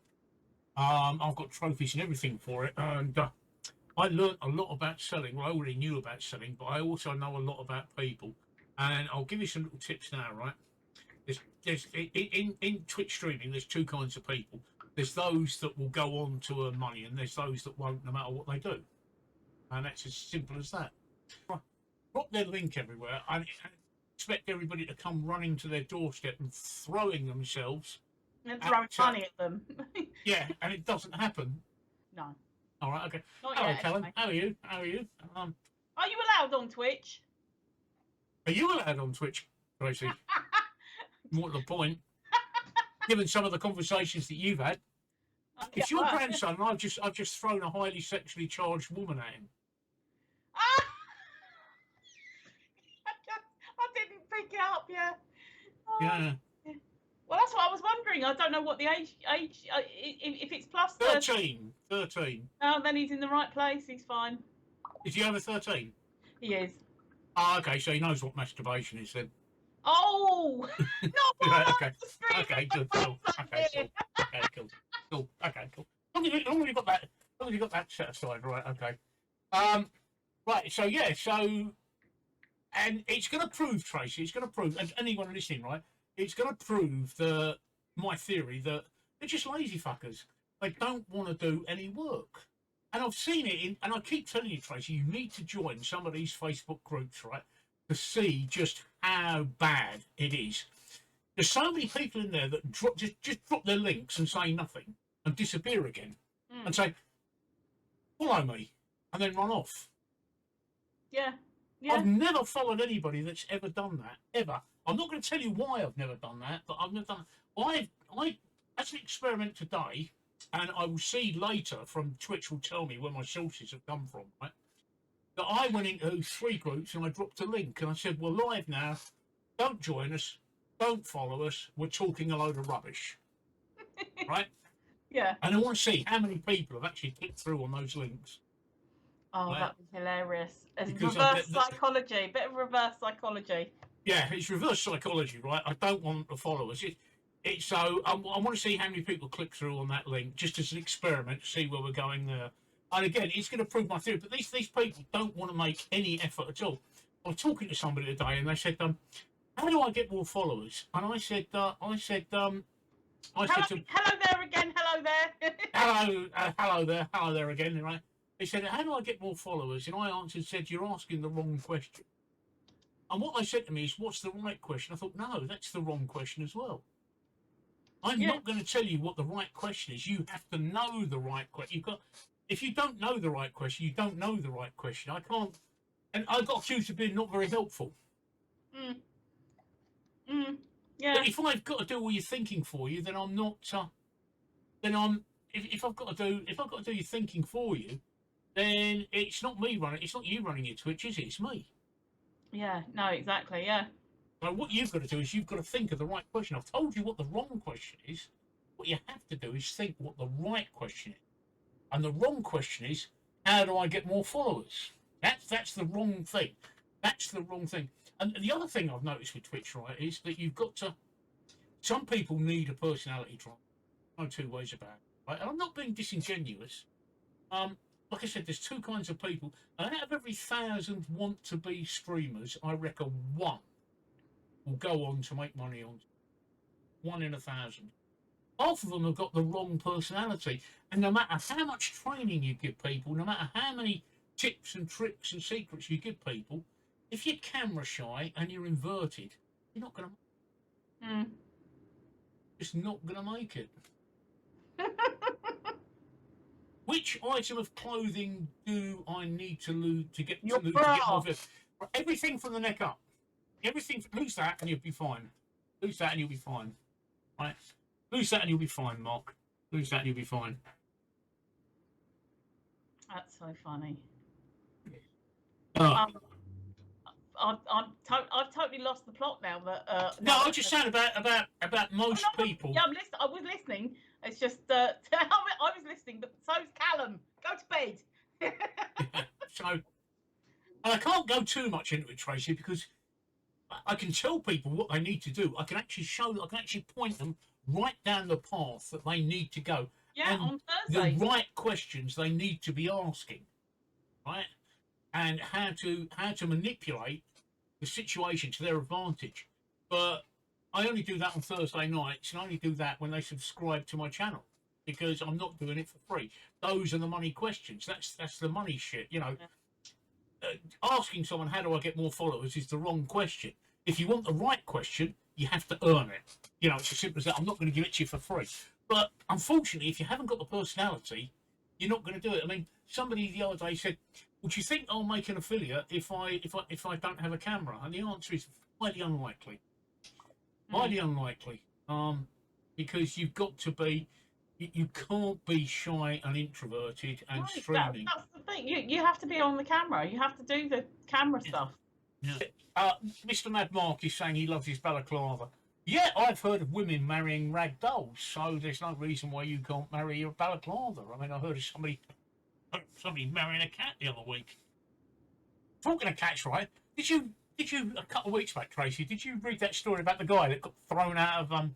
I've got trophies and everything for it, and I learned a lot about selling. Well, I already knew about selling, but I also know a lot about people. And I'll give you some little tips now, right? There's in Twitch streaming, there's two kinds of people. There's those that will go on to earn money, and there's those that won't, no matter what they do. And that's as simple as that. Drop their link everywhere and expect everybody to come running to their doorstep and throwing themselves. And throwing money at them. Yeah, and it doesn't happen. No. All right, okay. Not Hello, yet, Callum. anyway. How are you? How are you? Are you allowed on Twitch? Are you allowed on Twitch, Tracy? More to the point, given some of the conversations that you've had, it's your grandson. I've just thrown a highly sexually charged woman at him. I didn't pick it up yet. Yeah. Well, that's what I was wondering. I don't know what the age if it's plus 13. 13. Oh, then he's in the right place. He's fine. Is he over 13? He is. Oh, okay, so he knows what masturbation is then. Oh, not right, okay. Okay, good. Cool. Okay, cool. Okay, cool. Cool. Okay, cool. Long as you got that set aside, right? Okay. Right. So yeah. So, and it's going to prove, Tracy. It's going to prove, and anyone listening, right? It's going to prove my theory that they're just lazy fuckers. They don't want to do any work. And I've seen it and I keep telling you, Tracy, you need to join some of these Facebook groups, right, to see just how bad it is. There's so many people in there that just drop their links and say nothing and disappear again and say, follow me, and then run off. Yeah. I've never followed anybody that's ever done that, ever. I'm not going to tell you why I've never done that, but I've never done it. That's an experiment today, and I will see later from Twitch will tell me where my sources have come from, right? That I went into 3 groups and I dropped a link and I said, we're live now, don't join us, don't follow us, we're talking a load of rubbish. Right? Yeah. And I want to see how many people have actually clicked through on those links. Oh, right? That was hilarious. It's Because reverse psychology, bit of reverse psychology. Yeah, it's reverse psychology, right? I don't want to follow us. So I want to see how many people click through on that link, just as an experiment, to see where we're going there. And again, it's going to prove my theory. But these people don't want to make any effort at all. I was talking to somebody today, and they said, "How do I get more followers?" And I said, hello there again. Hello there. hello there again." Right? They said, "How do I get more followers?" And I answered, said, "You're asking the wrong question." And what they said to me is, "What's the right question?" I thought, no, that's the wrong question as well. I'm not going to tell you what the right question is. You have to know the right question. If you don't know the right question, you don't know the right question. I can't, and I got accused of being not very helpful. Yeah. But if I've got to do all your thinking for you, then I'm not. Then I'm. If I've got to do your thinking for you, then it's not me running. It's not you running your Twitch, is it? It's me. Yeah. No. Exactly. Yeah. So what you've got to do is you've got to think of the right question. I've told you what the wrong question is. What you have to do is think what the right question is. And the wrong question is, how do I get more followers? That's the wrong thing. That's the wrong thing. And the other thing I've noticed with Twitch, right, is that you've got to. Some people need a personality trial. No two ways about it. Right? And I'm not being disingenuous. Like I said, there's two kinds of people. And out of every 1,000 want to be streamers, I reckon one will go on to make money on. 1 in 1,000. Half of them have got the wrong personality. And no matter how much training you give people, no matter how many tips and tricks and secrets you give people, if you're camera shy and you're inverted, you're not going to. It's not going to make it. Which item of clothing do I need to lose to get more? Everything from the neck up. Everything. Lose that and you'll be fine. Lose that and you'll be fine. Right? Lose that and you'll be fine, Mark. Lose that and you'll be fine. That's so funny. I've totally lost the plot now. That no, I was just saying about most people. Yeah, I was listening. It's just I was listening, but so's Callum. Go to bed. So, and I can't go too much into it, Tracy, because I can tell people what they need to do. I can actually show them. I can actually point them right down the path that they need to go. Yeah, and on Thursday. The right questions they need to be asking, right? And how to manipulate the situation to their advantage. But I only do that on Thursday nights, and I only do that when they subscribe to my channel, because I'm not doing it for free. Those are the money questions. That's the money shit. You know, asking someone how do I get more followers is the wrong question. If you want the right question, you have to earn it. You know, it's as simple as that. I'm not going to give it to you for free. But unfortunately, if you haven't got the personality, you're not going to do it. I mean, somebody the other day said, "Would you think I'll make an affiliate if I don't have a camera?" And the answer is highly unlikely. Highly unlikely. Because you've got to be. You can't be shy and introverted and streaming. That's the thing. You have to be on the camera. You have to do the camera stuff. Yeah. Mr. Mad Mark is saying he loves his balaclava. Yeah, I've heard of women marrying rag dolls, so there's no reason why you can't marry your balaclava. I mean, I heard of somebody marrying a cat the other week. Talking of cats, right? Did you a couple of weeks back, Tracy? Did you read that story about the guy that got thrown out of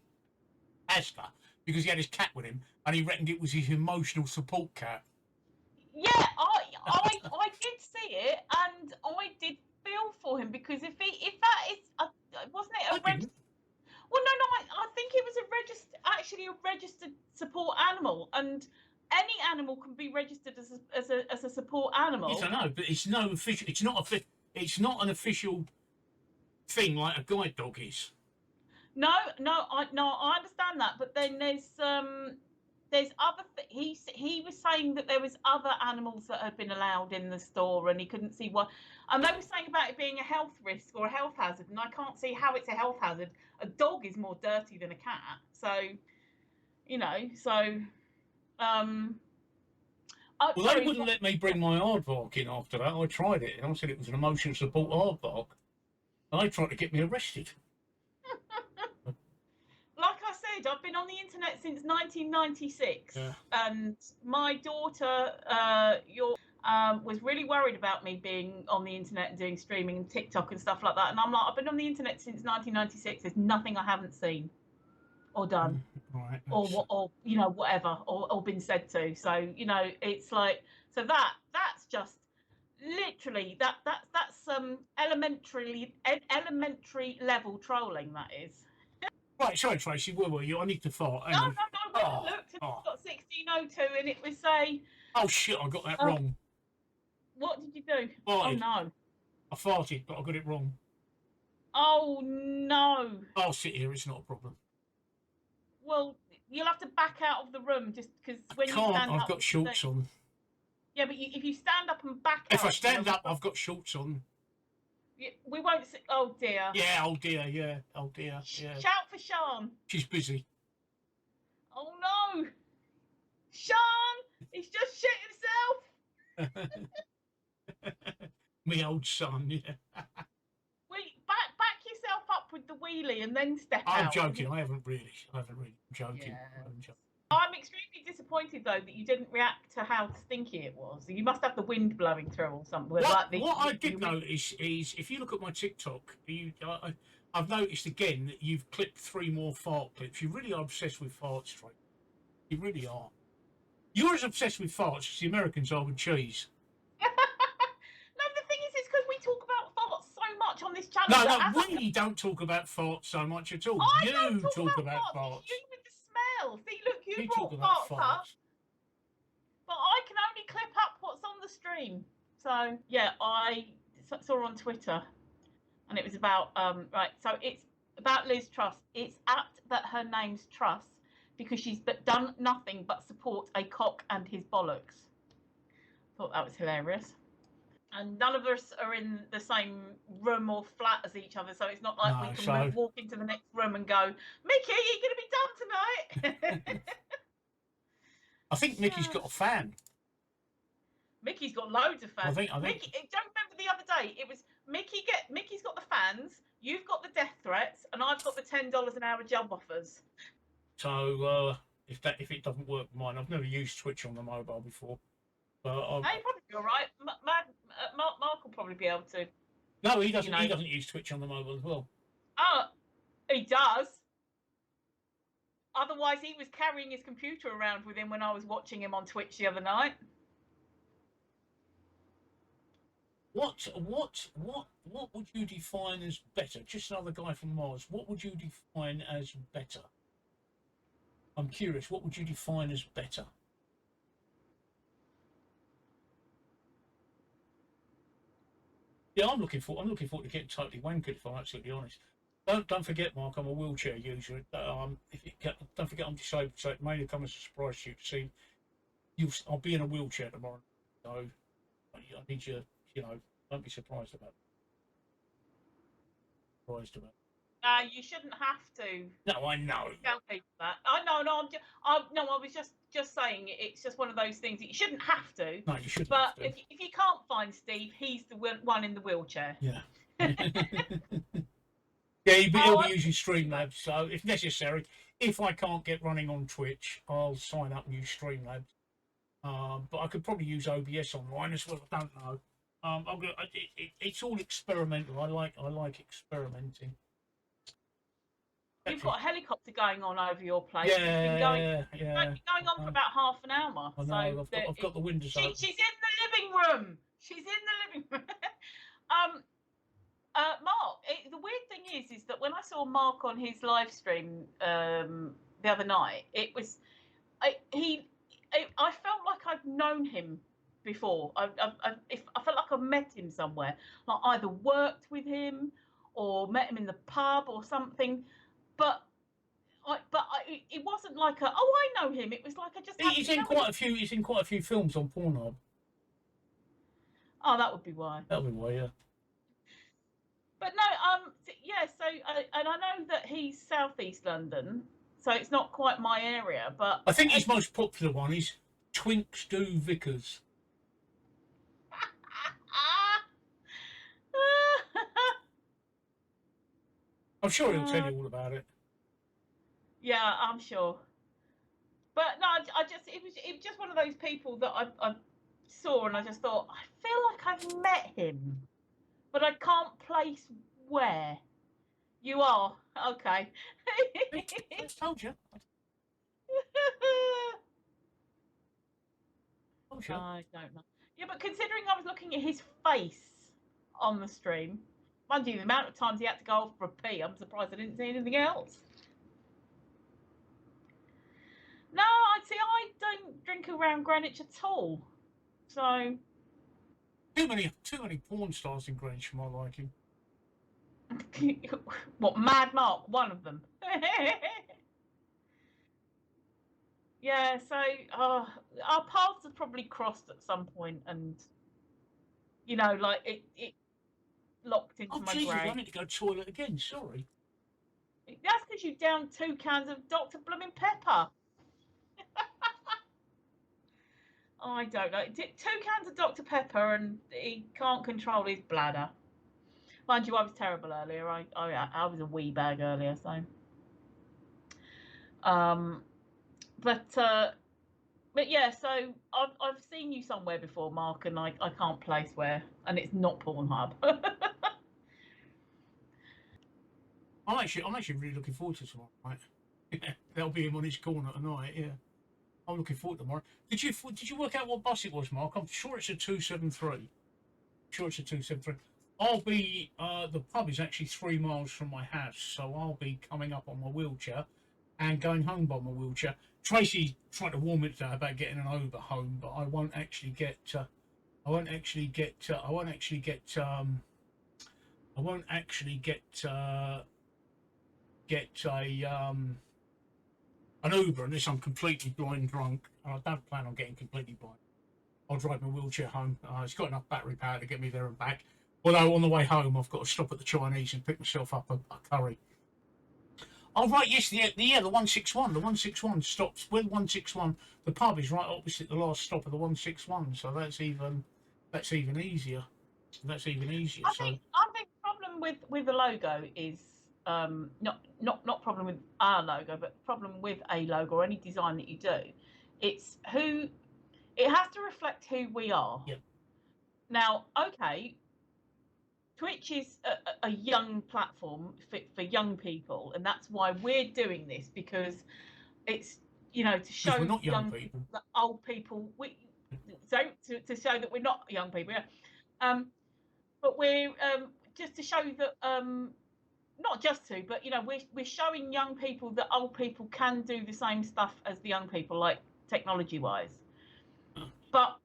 Asda because he had his cat with him, and he reckoned it was his emotional support cat? Yeah, I did see it, and I did feel for him, because if that is wasn't it a registered? Well, no, I think it was actually a registered support animal, and any animal can be registered as a support animal. Yes, I know, but it's no official. It's not an official thing like a guide dog is. No, I understand that, but then there's other. He was saying that there was other animals that had been allowed in the store, and he couldn't see what. And they were saying about it being a health risk or a health hazard, and I can't see how it's a health hazard. A dog is more dirty than a cat, so you know. So, well, they wouldn't let me bring my aardvark in after that. I tried it, and I said it was an emotional support aardvark. They tried to get me arrested. Like I said, I've been on the internet since 1996, and my daughter, was really worried about me being on the internet and doing streaming and TikTok and stuff like that. And I'm like, I've been on the internet since 1996. There's nothing I haven't seen or done, right, or you know, whatever, or been said to. So you know, it's like, So that's just literally that's elementary level trolling, that is. Right, sorry, Tracy, where were you? I need to fart. Hang No, on. no, no. When I looked, and it's got 1602, and it was say. Oh shit! I got that wrong. What did you do? Farted. Oh no! I farted, but I got it wrong. Oh no! I'll sit here. It's not a problem. Well, you'll have to back out of the room just because when you stand up. I've got shorts on. Yeah, but if you stand up and back out. If I stand up, I've got shorts on. We won't see. Oh dear. Yeah, oh dear, yeah. Oh dear, yeah. Shout for Sean. She's busy. Oh no! Sean! He's just shit himself! Me old son, yeah. Back yourself up with the wheelie and then step out. I'm joking. I haven't really. I'm joking. Yeah. I'm extremely disappointed though that you didn't react to how stinky it was. You must have the wind blowing through or something. What I did notice is, if you look at my TikTok, I've noticed again that you've clipped 3 more fart clips. You really are obsessed with farts, Trey. You really are. You're as obsessed with farts as the Americans are with cheese. No, the thing is, it's because we talk about farts so much on this channel. No, we don't talk about farts so much at all. I you don't talk about farts. You with the smell. See, look, you talk brought about farts up, but I can only clip up what's on the stream. So yeah, I saw on Twitter, and it was about right. So it's about Liz Truss. It's apt that her name's Truss because she's done nothing but support a cock and his bollocks. Thought that was hilarious. And none of us are in the same room or flat as each other, so it's not like we can walk into the next room and go, Mickey, you're going to be done tonight. I think Mickey's got a fan. Mickey's got loads of fans. I think. Mickey, don't remember the other day, it was Mickey's got the fans, you've got the death threats, and I've got the $10 an hour job offers. So if it doesn't work, mine. I've never used Twitch on the mobile before. But Hey, probably be all right. Mark will probably be able to. No, he doesn't. He doesn't use Twitch on the mobile as well. Oh, he does. Otherwise, he was carrying his computer around with him when I was watching him on Twitch the other night. What would you define as better? Just another guy from Mars. What would you define as better? I'm curious. What would you define as better? Yeah, I'm looking forward to getting totally wankered, if I'm absolutely honest. Don't forget, Mark, I'm a wheelchair user. Don't forget I'm disabled, so it may come as a surprise to you to see I'll be in a wheelchair tomorrow. So I need you, don't be surprised about it. You shouldn't have to. No, I know. Tell people that. I was just saying it's just one of those things that you shouldn't have to. No, you shouldn't. But if you can't find Steve, he's the one in the wheelchair. Yeah. Yeah, he'll be using Streamlabs. So if necessary, if I can't get running on Twitch, I'll sign up and use Streamlabs. But I could probably use OBS online as well. I don't know. It's all experimental. I like experimenting. You've got a helicopter going on over your place. Yeah, it's been going on for about half an hour. I know. So I've got the windows open. She's in the living room. She's in the living room. Mark, the weird thing is that when I saw Mark on his live stream the other night, I felt like I'd known him before. I felt like I've met him somewhere, like either worked with him or met him in the pub or something. But it wasn't like I know him. It was like I just. He's in quite a few films on Pornhub. Oh, that would be why. That would be why, yeah. But no, yeah. So, and I know that he's southeast London, so it's not quite my area. But I think his most popular one is Twinks Do Vickers. I'm sure he'll tell you all about it. Yeah, I'm sure. But no, it was just one of those people that I saw and I just thought, I feel like I've met him, but I can't place where. You are okay. I told you. Wiltshire. I don't know. Yeah, but considering I was looking at his face on the stream, mind you, the amount of times he had to go off for a pee, I'm surprised I didn't see anything else. No, I see. I don't drink around Greenwich at all. So Too many porn stars in Greenwich for my liking. what? Mad Mark, one of them. Yeah. So our paths have probably crossed at some point, and like it locked into Oh my Jesus, I brain. need to go to the toilet again. Sorry. That's because you downed 2 cans of Dr. Blooming Pepper. I don't know. 2 cans of Dr. Pepper, and he can't control his bladder. Mind you, I was terrible earlier. I was a wee bag earlier, so. But yeah. So I've seen you somewhere before, Mark, and I can't place where, and it's not Pornhub. I'm actually really looking forward to tomorrow night. That'll be him on his corner tonight. Yeah, I'm looking forward to tomorrow. Did you work out what bus it was, Mark? I'm sure it's a 273. Sure, it's a 273. I'll be. The pub is actually 3 miles from my house, so I'll be coming up on my wheelchair and going home by my wheelchair. Tracy tried to warn me today about getting an Uber home, but I won't actually get. I won't actually get. I won't actually get. I won't actually get an Uber unless I'm completely blind drunk, and I don't plan on getting completely blind. I'll drive my wheelchair home. It's got enough battery power to get me there and back. Although on the way home, I've got to stop at the Chinese and pick myself up a curry. Oh right, yes, the 161. The 161 stops with 161. The pub is right opposite the last stop of the 161, so that's even easier. That's even easier. I think the problem with the logo is not problem with our logo, but problem with a logo or any design that you do. It's who it has to reflect who we are. Yep. Now, okay, Twitch is a young platform for young people, and that's why we're doing this, because it's to show we're not young people. that old people to show that we're not young people. Yeah. But we're just to show that not just to, but we're showing young people that old people can do the same stuff as the young people, like technology wise. But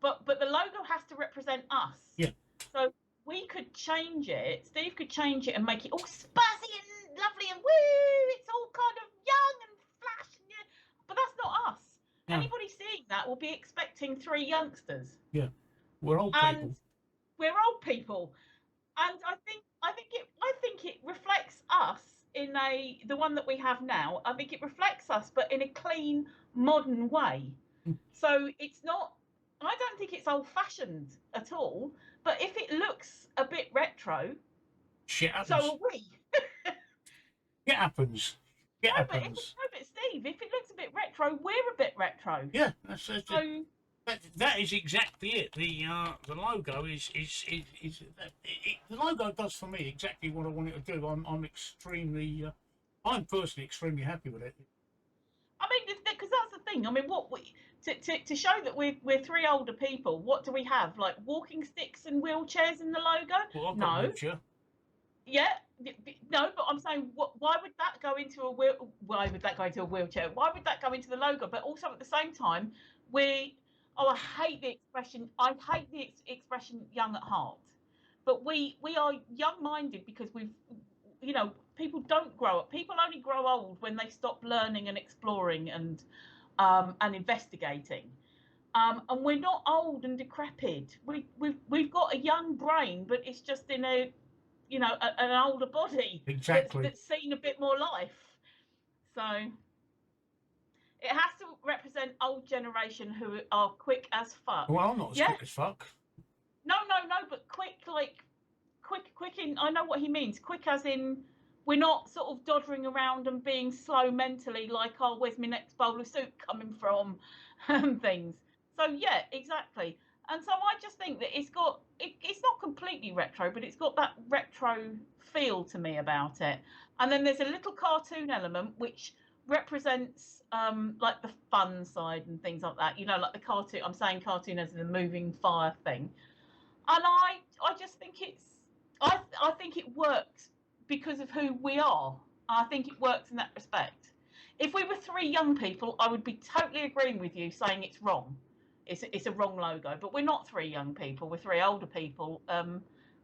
the logo has to represent us. Yeah. So we could change it. Steve could change it and make it all spazzy and lovely and woo. It's all kind of young and flash. And, yeah. But that's not us. No. Anybody seeing that will be expecting 3 youngsters. Yeah. We're old people. We're old people, and I think it reflects us in the one that we have now. I think it reflects us, but in a clean, modern way. So it's not. I don't think it's old-fashioned at all. But if it looks a bit retro, shit happens. So are we. It happens. It happens. But Steve, if it looks a bit retro, we're a bit retro. Yeah, that's so. That is exactly it. The logo is the logo does for me exactly what I want it to do. I'm personally extremely happy with it. I mean, because that's the thing. I mean, to show that we're 3 older people, what do we have? Like walking sticks and wheelchairs in the logo? Well, I've got a wheelchair. Yeah, no, but I'm saying, why would that go into a Why would that go into a wheelchair? Why would that go into the logo? But also at the same time, I hate the expression. I hate the expression "young at heart," but we are young-minded because people don't grow up. People only grow old when they stop learning and exploring and investigating. And we're not old and decrepit. We've got a young brain, but it's just in an older body. Exactly. That's seen a bit more life. So. It has to represent old generation who are quick as fuck. Well, I'm not as quick as fuck. No, but quick in. I know what he means. Quick as in, we're not sort of doddering around and being slow mentally, like, oh, where's my next bowl of soup coming from, and things. So yeah, exactly. And so I just think that it's not completely retro, but it's got that retro feel to me about it. And then there's a little cartoon element which represents like the fun side and things like that. You know, like the cartoon. I'm saying cartoon as in the moving fire thing, and I just think I think it works because of who we are. I think it works in that respect. If we were three young people, I would be totally agreeing with you, saying it's wrong. It's a wrong logo. But we're not three young people. We're three older people. And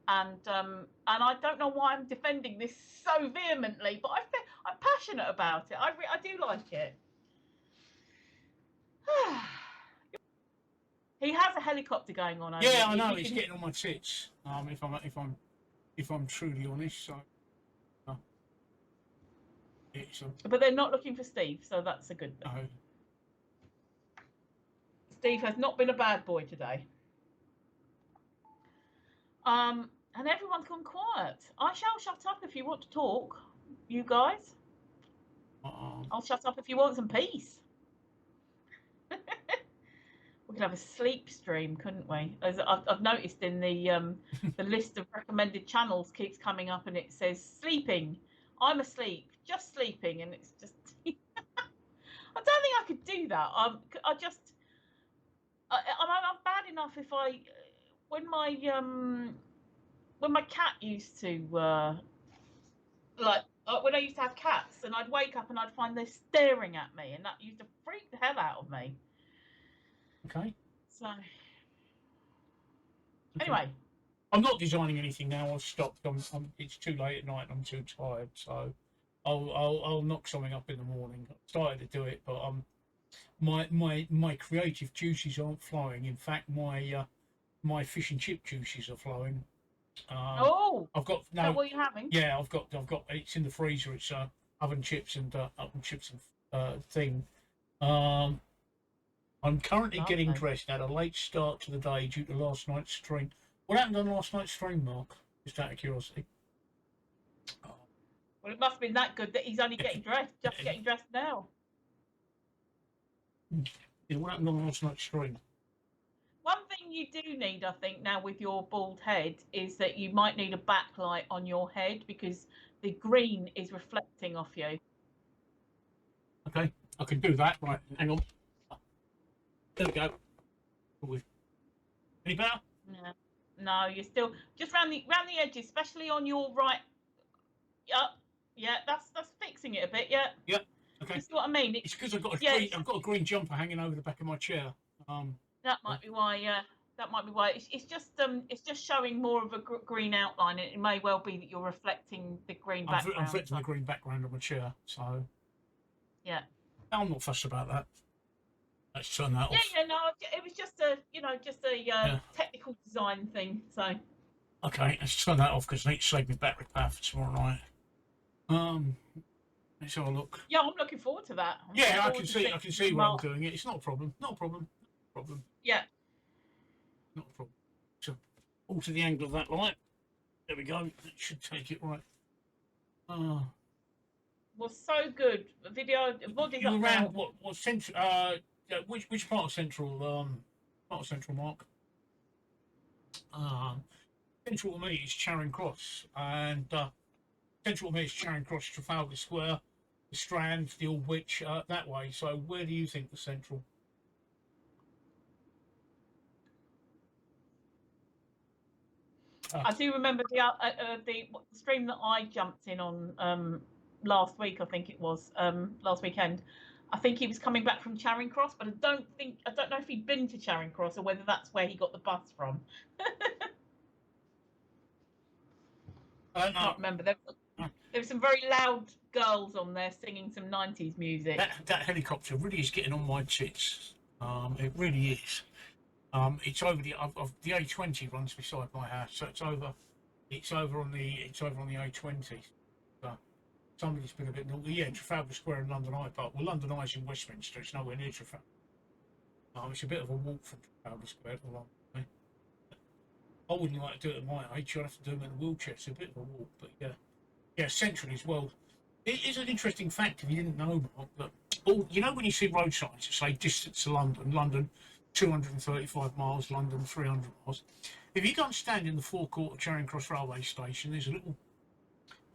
I don't know why I'm defending this so vehemently, but I'm passionate about it. I do like it. He has a helicopter going on over Yeah, I there. know. It's getting on my tits. If I'm truly honest, so it's but they're not looking for Steve, so that's a good thing. no. Steve has not been a bad boy today. And everyone's gone quiet. I shall shut up if you want to talk, you guys. I'll shut up if you want some peace. We could have a sleep stream, couldn't we? As I've noticed in the list of recommended channels keeps coming up, and it says sleeping. I'm asleep, just sleeping, and it's just. I don't think I could do that. I'm bad enough if when my cat used to when I used to have cats, and I'd wake up and I'd find they're staring at me, and that used to freak the hell out of me. Okay. So, anyway, I'm not designing anything now. I've stopped. It's too late at night. And I'm too tired, so I'll knock something up in the morning. I started to do it, but my creative juices aren't flowing. In fact, my fish and chip juices are flowing. I've got no. Is that what you're having? Yeah, I've got. It's in the freezer. It's oven chips and thing. I'm currently getting dressed. Had a late start to the day due to last night's stream. What happened on last night's stream, Mark? Just out of curiosity. Well, it must have been that good that he's only getting dressed, just getting dressed now. Yeah, what happened on last night's stream? One thing you do need, I think, now with your bald head is that you might need a backlight on your head because the green is reflecting off you. Okay, I can do that. Right, hang on. There we go. Any better? Yeah. No, you're still just round the edges, especially on your right. Yeah, that's fixing it a bit. Yeah. Yeah. Okay. You see what I mean? It's because I've got a green jumper hanging over the back of my chair. That might be why. Yeah, that might be why. It's just showing more of a green outline. It may well be that you're reflecting the green background. I'm reflecting the green background of my chair, so. Yeah. I'm not fussed about that. Let's turn that off. Yeah, no, it was just a technical design thing. So. Okay, let's turn that off because I need to save my battery power for tomorrow night. Let's have a look. Yeah, I'm looking forward to that. I can see where I'm doing it. It's not a problem. Not a problem. Yeah. Not a problem. So alter the angle of that light. There we go. That should take it right. Was so good. The video. What is that around? What central? Which part of central? Mark. Central to me is Charing Cross, and central to me is Charing Cross, Trafalgar Square, the Strand, the Aldwych, that way. So where do you think the central? I do remember the stream that I jumped in on last week. I think it was last weekend. I think he was coming back from Charing Cross, but I don't know if he'd been to Charing Cross or whether that's where he got the bus from. I can't remember. There were some very loud girls on there singing some 90s music. That helicopter really is getting on my tits. It really is. It's over the A20 runs beside my house, so it's over on the A20. So somebody's been a bit naughty. Yeah, Trafalgar Square and London Eye Park. Well, London Eye's in Westminster. It's nowhere near Trafalgar. It's a bit of a walk from Trafalgar Square to London. I wouldn't like to do it at my age. I'd have to do it in a wheelchair. It's a bit of a walk, but yeah, centrally as well. It is an interesting fact if you didn't know, Mark, that when you see road signs that say distance to London 235 miles, London 300 miles. If you go and stand in the forecourt of Charing Cross railway station, there's a little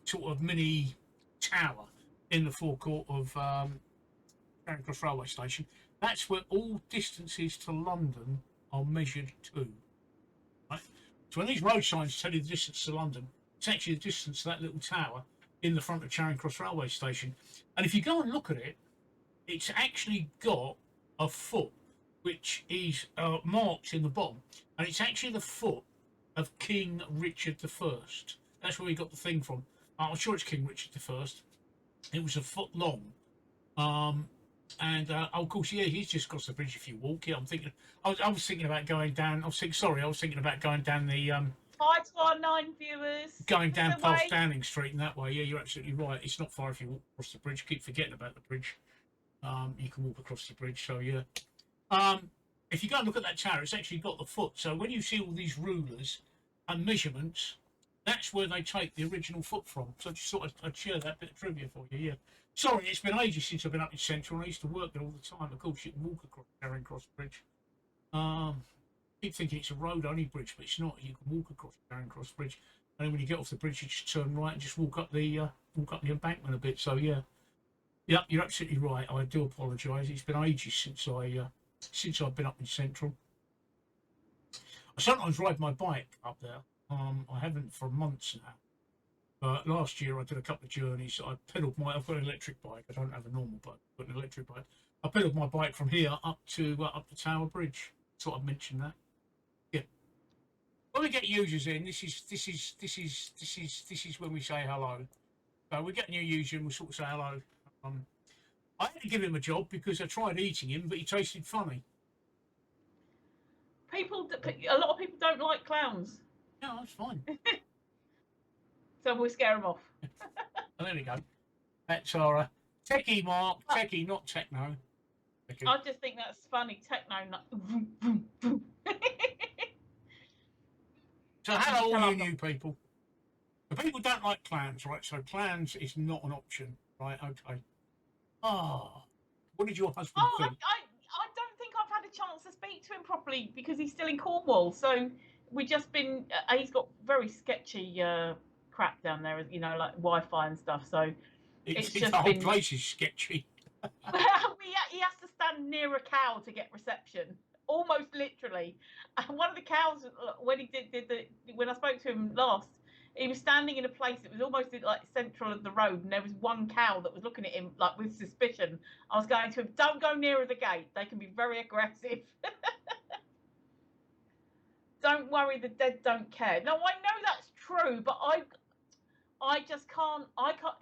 sort of mini tower in the forecourt of Charing Cross Railway Station. That's where all distances to London are measured to. Right? So when these road signs tell you the distance to London, it's actually the distance to that little tower in the front of Charing Cross Railway Station. And if you go and look at it, it's actually got a foot which is marked in the bottom, and it's actually the foot of King Richard I. That's where we got the thing from. I'm sure it's King Richard I. It was a foot long. Of course, yeah, he's just across the bridge if you walk. Yeah, I was thinking about going down. I was thinking about going down the Hi to our 9 viewers. going down past Downing Street and that way. Yeah, you're absolutely right. It's not far if you walk across the bridge. Keep forgetting about the bridge. You can walk across the bridge. So yeah. If you go and look at that tower, it's actually got the foot. So when you see all these rulers and measurements, that's where they take the original foot from. So I just thought I'd share that bit of trivia for you. Yeah. Sorry, it's been ages since I've been up in Central. I used to work there all the time. Of course, you can walk across Charing Cross Bridge. Keep thinking it's a road-only bridge, but it's not. You can walk across Charing Cross Bridge, and then when you get off the bridge, you just turn right and just walk up the embankment a bit. So yeah, you're absolutely right. I do apologise. It's been ages since I've been up in Central. I sometimes ride my bike up there. I haven't for months now. But last year I did a couple of journeys. I've got an electric bike. I don't have a normal bike. I've got an electric bike. I pedalled my bike from here up to Tower Bridge. Thought I'd mention that. Yeah. When we get users in, this is when we say hello. So we get a new user and we sort of say hello. I had to give him a job because I tried eating him, but he tasted funny. A lot of people don't like clowns. Yeah, that's fine. So we'll scare them off. Oh, there we go. That's our techie Mark. Techie, not techno. Okay. I just think that's funny. Techno. So hello, all you new people. The people don't like clans, right? So clans is not an option, right? Okay. What did your husband think? I don't think I've had a chance to speak to him properly because he's still in Cornwall. So we've just been. He's got very sketchy crap down there, like Wi-Fi and stuff. So it's just the whole place is sketchy. He has to stand near a cow to get reception, almost literally. And one of the cows, when he when I spoke to him last, he was standing in a place that was almost like central of the road, and there was one cow that was looking at him like with suspicion. I was going to him, don't go nearer the gate. They can be very aggressive. Don't worry, the dead don't care. No, I know that's true, but I just can't. I can't.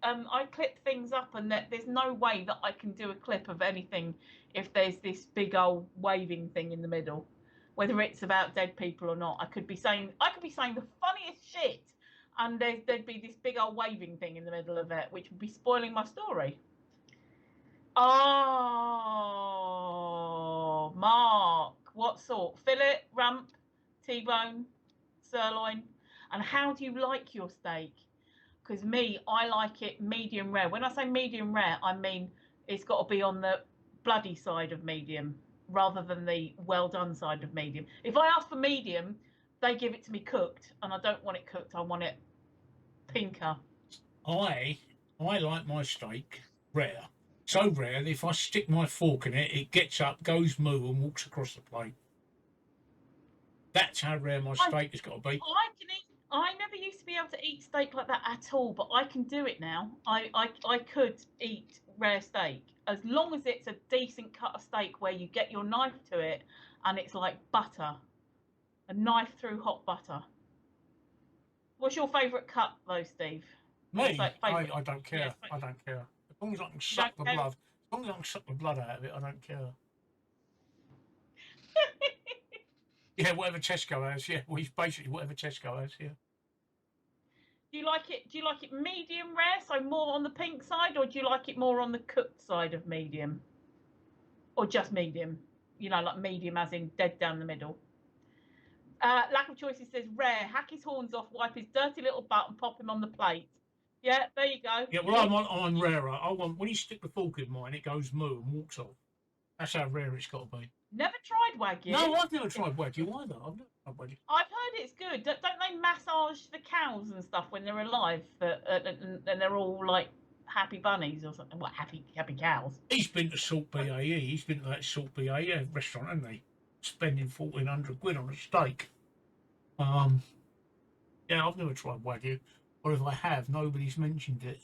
I clip things up, and there's no way that I can do a clip of anything if there's this big old waving thing in the middle, whether it's about dead people or not. I could be saying the funniest shit, and there'd be this big old waving thing in the middle of it, which would be spoiling my story. Oh, Mark, what sort? Fillet, rump, T-bone, sirloin? And how do you like your steak? Because I like it medium rare. When I say medium rare, I mean it's got to be on the bloody side of medium rather than the well done side of medium. If I ask for medium, they give it to me cooked, and I don't want it cooked. I want it pinker. I like my steak rare. So rare that if I stick my fork in it, it gets up, goes moo, and walks across the plate. That's how rare my steak has got to be. I never used to be able to eat steak like that at all, but I can do it now. I could eat rare steak as long as it's a decent cut of steak where you get your knife to it and it's like butter, a knife through hot butter. What's your favourite cut though, Steve? Me? I don't care. Yeah, I don't care. As long as I can suck the blood. As long as I can suck the blood out of it, I don't care. Yeah, whatever Tesco has. Yeah, well, he's basically whatever Tesco has. Yeah. Do you like it medium rare, so more on the pink side, or do you like it more on the cooked side of medium, or just medium? Like medium as in dead down the middle. Lack of choices says rare. Hack his horns off, wipe his dirty little butt, and pop him on the plate. Yeah, there you go. Yeah, well, I'm rarer. I want when you stick the fork in mine, it goes moo and walks off. That's how rare it's got to be. Never tried Wagyu? No, I've never tried Wagyu either. I've never tried Wagyu. I've heard it's good. Don't they massage the cows and stuff when they're alive, and they're all like Happy Bunnies or something. What, Happy Cows? He's been to Salt BAE. He's been to that Salt BAE restaurant, hasn't he? Spending 1,400 quid on a steak. Yeah, I've never tried Wagyu, or if I have, nobody's mentioned it.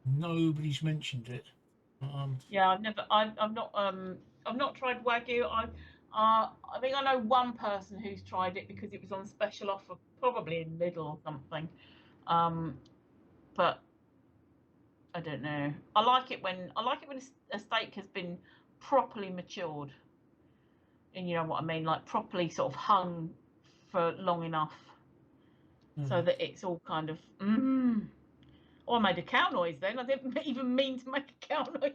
Nobody's mentioned it. Yeah, I've not tried Wagyu. I think I know one person who's tried it because it was on special offer, probably in Lidl or something. But I don't know. I like it when a steak has been properly matured, and you know what I mean, like properly sort of hung for long enough, so that it's all kind of. Oh, I made a cow noise then. I didn't even mean to make a cow noise.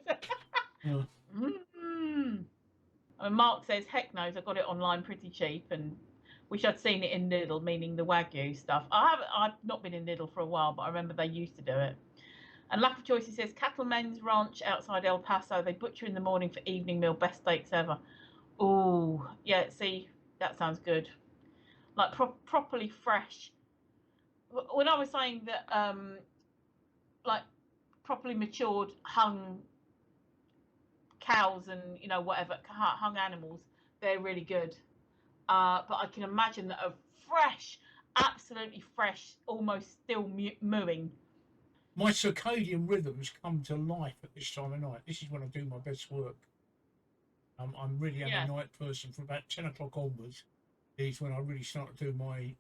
And Mark says, heck knows, I got it online pretty cheap and wish I'd seen it in Lidl, meaning the Wagyu stuff. I've not been in Lidl for a while, but I remember they used to do it. And Lack of Choice, he says, Cattlemen's Ranch outside El Paso, they butcher in the morning for evening meal, best steaks ever. Oh, yeah, see, that sounds good. Like properly fresh. When I was saying that, like properly matured, hung cows and, you know, whatever, hung animals, they're really good. But I can imagine that a fresh, absolutely fresh, almost still mooing. My circadian rhythms come to life at this time of night. This is when I do my best work. I'm really a night person. From about 10 o'clock onwards is when I really start to do my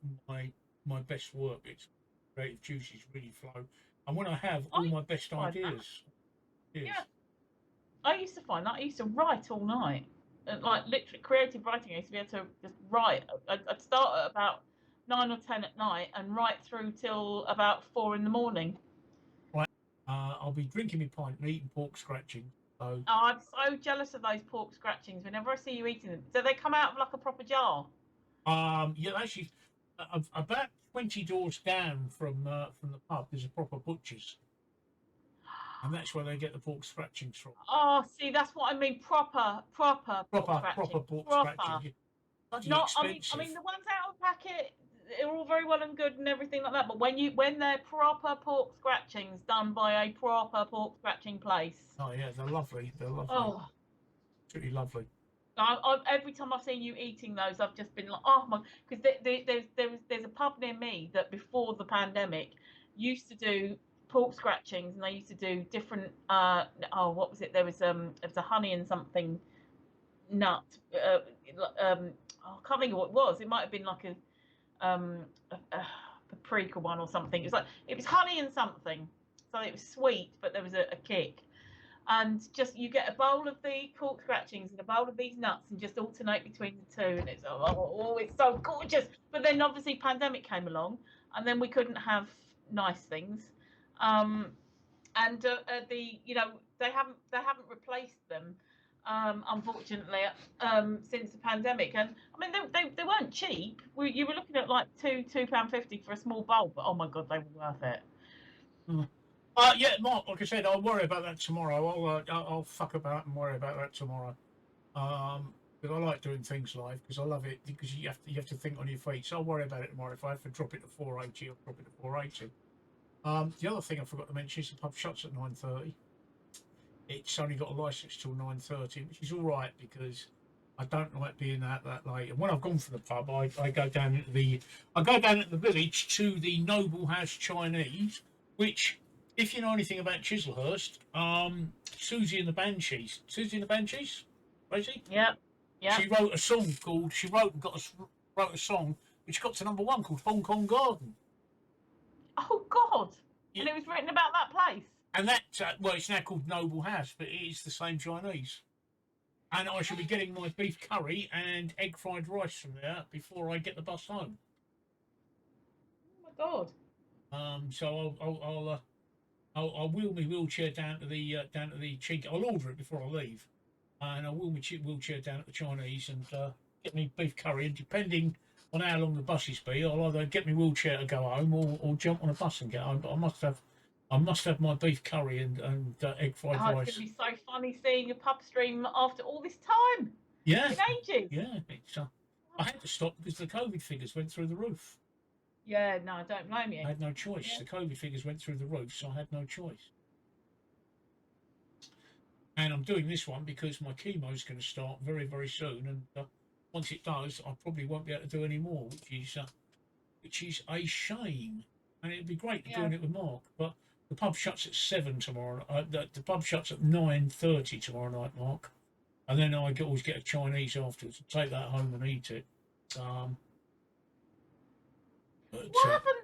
best work. It's creative juices really flow, and when I have all my best ideas. Yeah, I used to find that. I used to write all night, like literally creative writing. I used to be able to just write. I'd start at about 9 or 10 at night and write through till about 4 in the morning. Right, I'll be drinking my pint and eating pork scratching. So. Oh, I'm so jealous of those pork scratchings. Whenever I see you eating them, do they come out of like a proper jar? Yeah, actually, about 20 doors down from the pub, there's a proper butcher's. And that's where they get the pork scratchings from. Oh, see, that's what I mean. Proper pork scratching. Not, expensive. I mean, the ones out of packet, they're all very well and good and everything like that. But when they're proper pork scratchings done by a proper pork scratching place. Oh yeah, they're lovely. They're lovely. Oh, pretty lovely. Every time I've seen you eating those, I've just been like, oh my, because there's a pub near me that before the pandemic used to do pork scratchings, and they used to do different what was it, there was a honey and something nut, I can't think of what it was. It might have been like a paprika one or something. It was honey and something, so it was sweet, but there was a kick. And just you get a bowl of the pork scratchings and a bowl of these nuts, and just alternate between the two, and it's it's so gorgeous. But then obviously pandemic came along, and then we couldn't have nice things. And they haven't replaced them, unfortunately, since the pandemic. And I mean they weren't cheap. You were looking at like £2.50 for a small bowl, but oh my god, they were worth it. Yeah, Mark, like I said, I'll worry about that tomorrow. I'll fuck about and worry about that tomorrow. Because I like doing things live, because I love it, because you have to think on your feet. So I'll worry about it tomorrow. If I have to drop it to 480, I'll drop it to 480. The other thing I forgot to mention is the pub shuts at 9:30. It's only got a license till 9:30, which is all right because I don't like being out that late. And when I've gone for the pub, I go down into the village to the Noble House Chinese, which, if you know anything about Chislehurst, Susie and the Banshees, Rosie? Yeah. She wrote a song wrote a song which got to #1 called Hong Kong Garden. Oh God! Yeah. And it was written about that place. And that, it's now called Noble House, but it is the same Chinese. And I shall be getting my beef curry and egg fried rice from there before I get the bus home. Oh my God! So I'll wheel my wheelchair down to the cheek. I'll order it before I leave, and I'll wheel my wheelchair down at the Chinese and get me beef curry. And depending on how long the buses be, I'll either get my wheelchair to go home or jump on a bus and get home. But I must have my beef curry and egg fried rice. It's going to be so funny seeing a pub stream after all this time. Yeah. In ages. Yeah. I had to stop because the COVID figures went through the roof. Yeah, no, I don't blame I you. had no choice. Yeah. The COVID figures went through the roof, so I had no choice. And I'm doing this one because my chemo is going to start very, very soon, and once it does, I probably won't be able to do any more, which is a shame. And it'd be great Yeah. doing it with Mark, but the pub shuts at 7 tomorrow. The pub shuts at 9:30 tomorrow night, Mark, and then I always get a Chinese afterwards. Take that home and eat it. Um, but What happened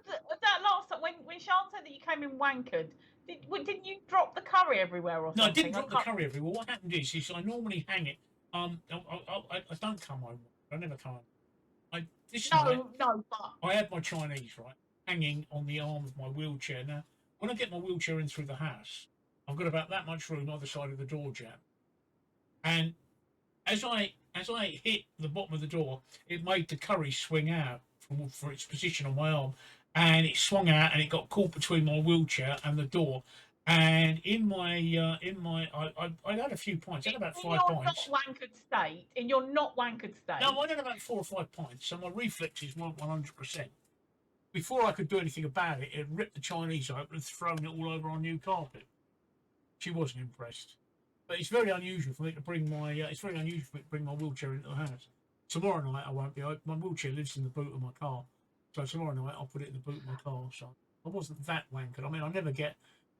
that last time when Sean said that you came in wankered? Didn't you drop the curry everywhere or no, I didn't something? I drop the can't. curry everywhere. What happened is I normally hang it. I don't come home. I never come home. This night No, no, but I had my Chinese right hanging on the arm of my wheelchair. Now, when I get my wheelchair in through the house, I've got about that much room either side of the door jam. And as I hit the bottom of the door, it made the curry swing out for its position on my arm, and it swung out and it got caught between my wheelchair and the door. And I had a few pints. I had about in 5 pints. your not wankered No, state. I had about 4 or 5 pints. So my reflexes weren't 100%. Before I could do anything about it, it ripped the Chinese open and thrown it all over our new carpet. She wasn't impressed. But it's very unusual for me to bring my wheelchair into the house. Tomorrow night I won't be open. My wheelchair lives in the boot of my car, so tomorrow night I'll put it in the boot of my car. So I wasn't that wankered. I mean, I never get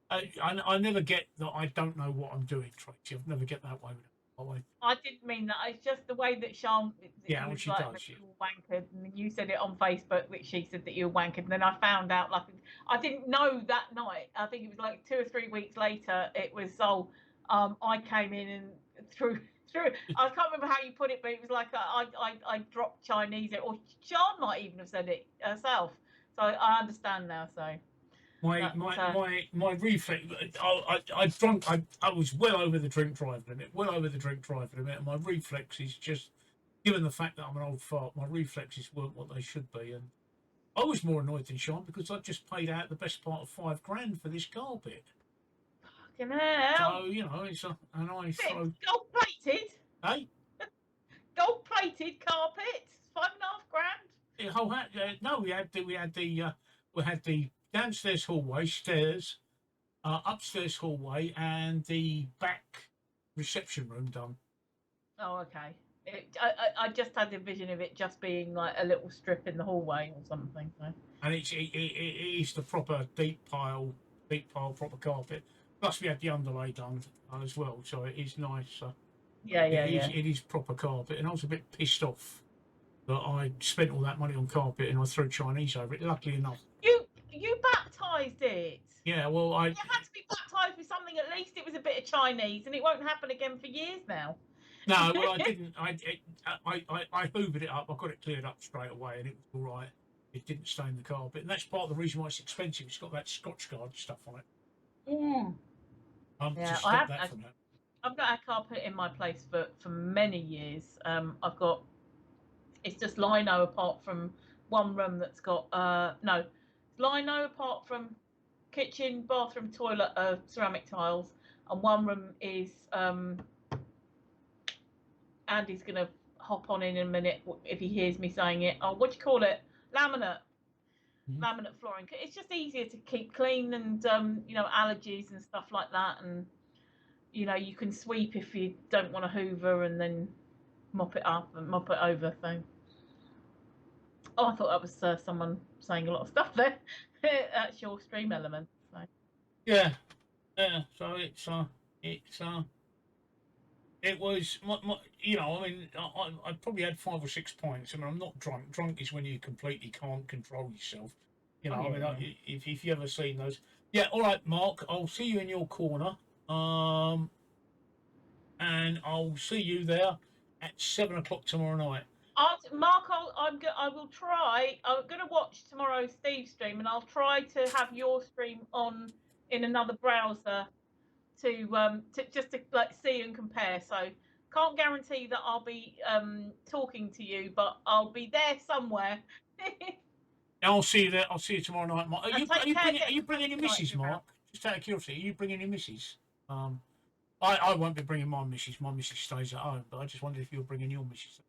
that I don't know what I'm doing, Tracy. I never get that way with it. I didn't mean that. It's just the way that Sean Yeah, was she like does. that you were wankered, and you said it on Facebook, which she said that you were wankered, and then I found out like I didn't know that night. I think it was like 2 or 3 weeks later. It was I came in and through. I can't remember how you put it, but it was like I dropped Chinese, or Sean might even have said it herself. So I understand now. So My that my my my reflex. I was well over the drink drive limit. Well over the drink drive limit. And my reflexes, just given the fact that I'm an old fart, my reflexes weren't what they should be. And I was more annoyed than Sean because I just paid out the best part of $5 for this carpet. fucking hell. So it's and I throw. Gold plated. Hey, Gold plated carpet, 5.5 grand. no, we had the downstairs hallway, stairs, upstairs hallway, and the back reception room done. Oh, okay. I just had a vision of it just being like a little strip in the hallway or something. So. And it is the proper deep pile proper carpet. Plus we had the underlay done as well, so it is nice. Yeah. It is proper carpet, and I was a bit pissed off that I spent all that money on carpet and I threw Chinese over it. Luckily enough. You baptised it. Yeah, well, You had to be baptised with something. At least it was a bit of Chinese, and it won't happen again for years now. No, well, I didn't. I hoovered it up. I got it cleared up straight away, and it was all right. It didn't stain the carpet, and that's part of the reason why it's expensive. It's got that Scotch Guard stuff on it. Mm. To stop that from happening. I've not had carpet in my place for many years. It's just lino apart from one room that's got lino apart from kitchen, bathroom, toilet, ceramic tiles, and one room is Andy's gonna hop on in a minute if he hears me saying it. Oh, what do you call it? Laminate. Laminate flooring. It's just easier to keep clean, and allergies and stuff like that, and you can sweep if you don't want to hoover, and then mop it up and mop it over. So, I thought that was someone saying a lot of stuff there. That's your stream element. So. Yeah. So it was I mean, I probably had 5 or 6 pints. I mean, I'm not drunk. Drunk is when you completely can't control yourself. If you ever seen those. Yeah, all right, Mark. I'll see you in your corner. And I'll see you there at 7 o'clock tomorrow night. Mark, I will try. I'm going to watch tomorrow's Steve's stream, and I'll try to have your stream on in another browser to just to like see and compare. So can't guarantee that I'll be talking to you, but I'll be there somewhere. I'll see you there. I'll see you tomorrow night, Mark. Are you bringing your missus, Mark? Just out of curiosity, are you bringing your missus? I won't be bringing my missus. My missus stays at home, but I just wondered if you were bringing your missus.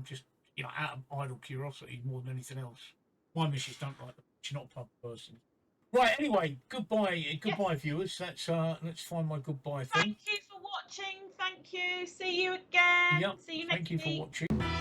Just you know, out of idle curiosity more than anything else. My missus don't like them. She's not a pub person. Right. Anyway, goodbye, viewers. Let's find my goodbye thing. Thank you for watching. Thank you. See you again. Yep. See you Thank next you for week. watching.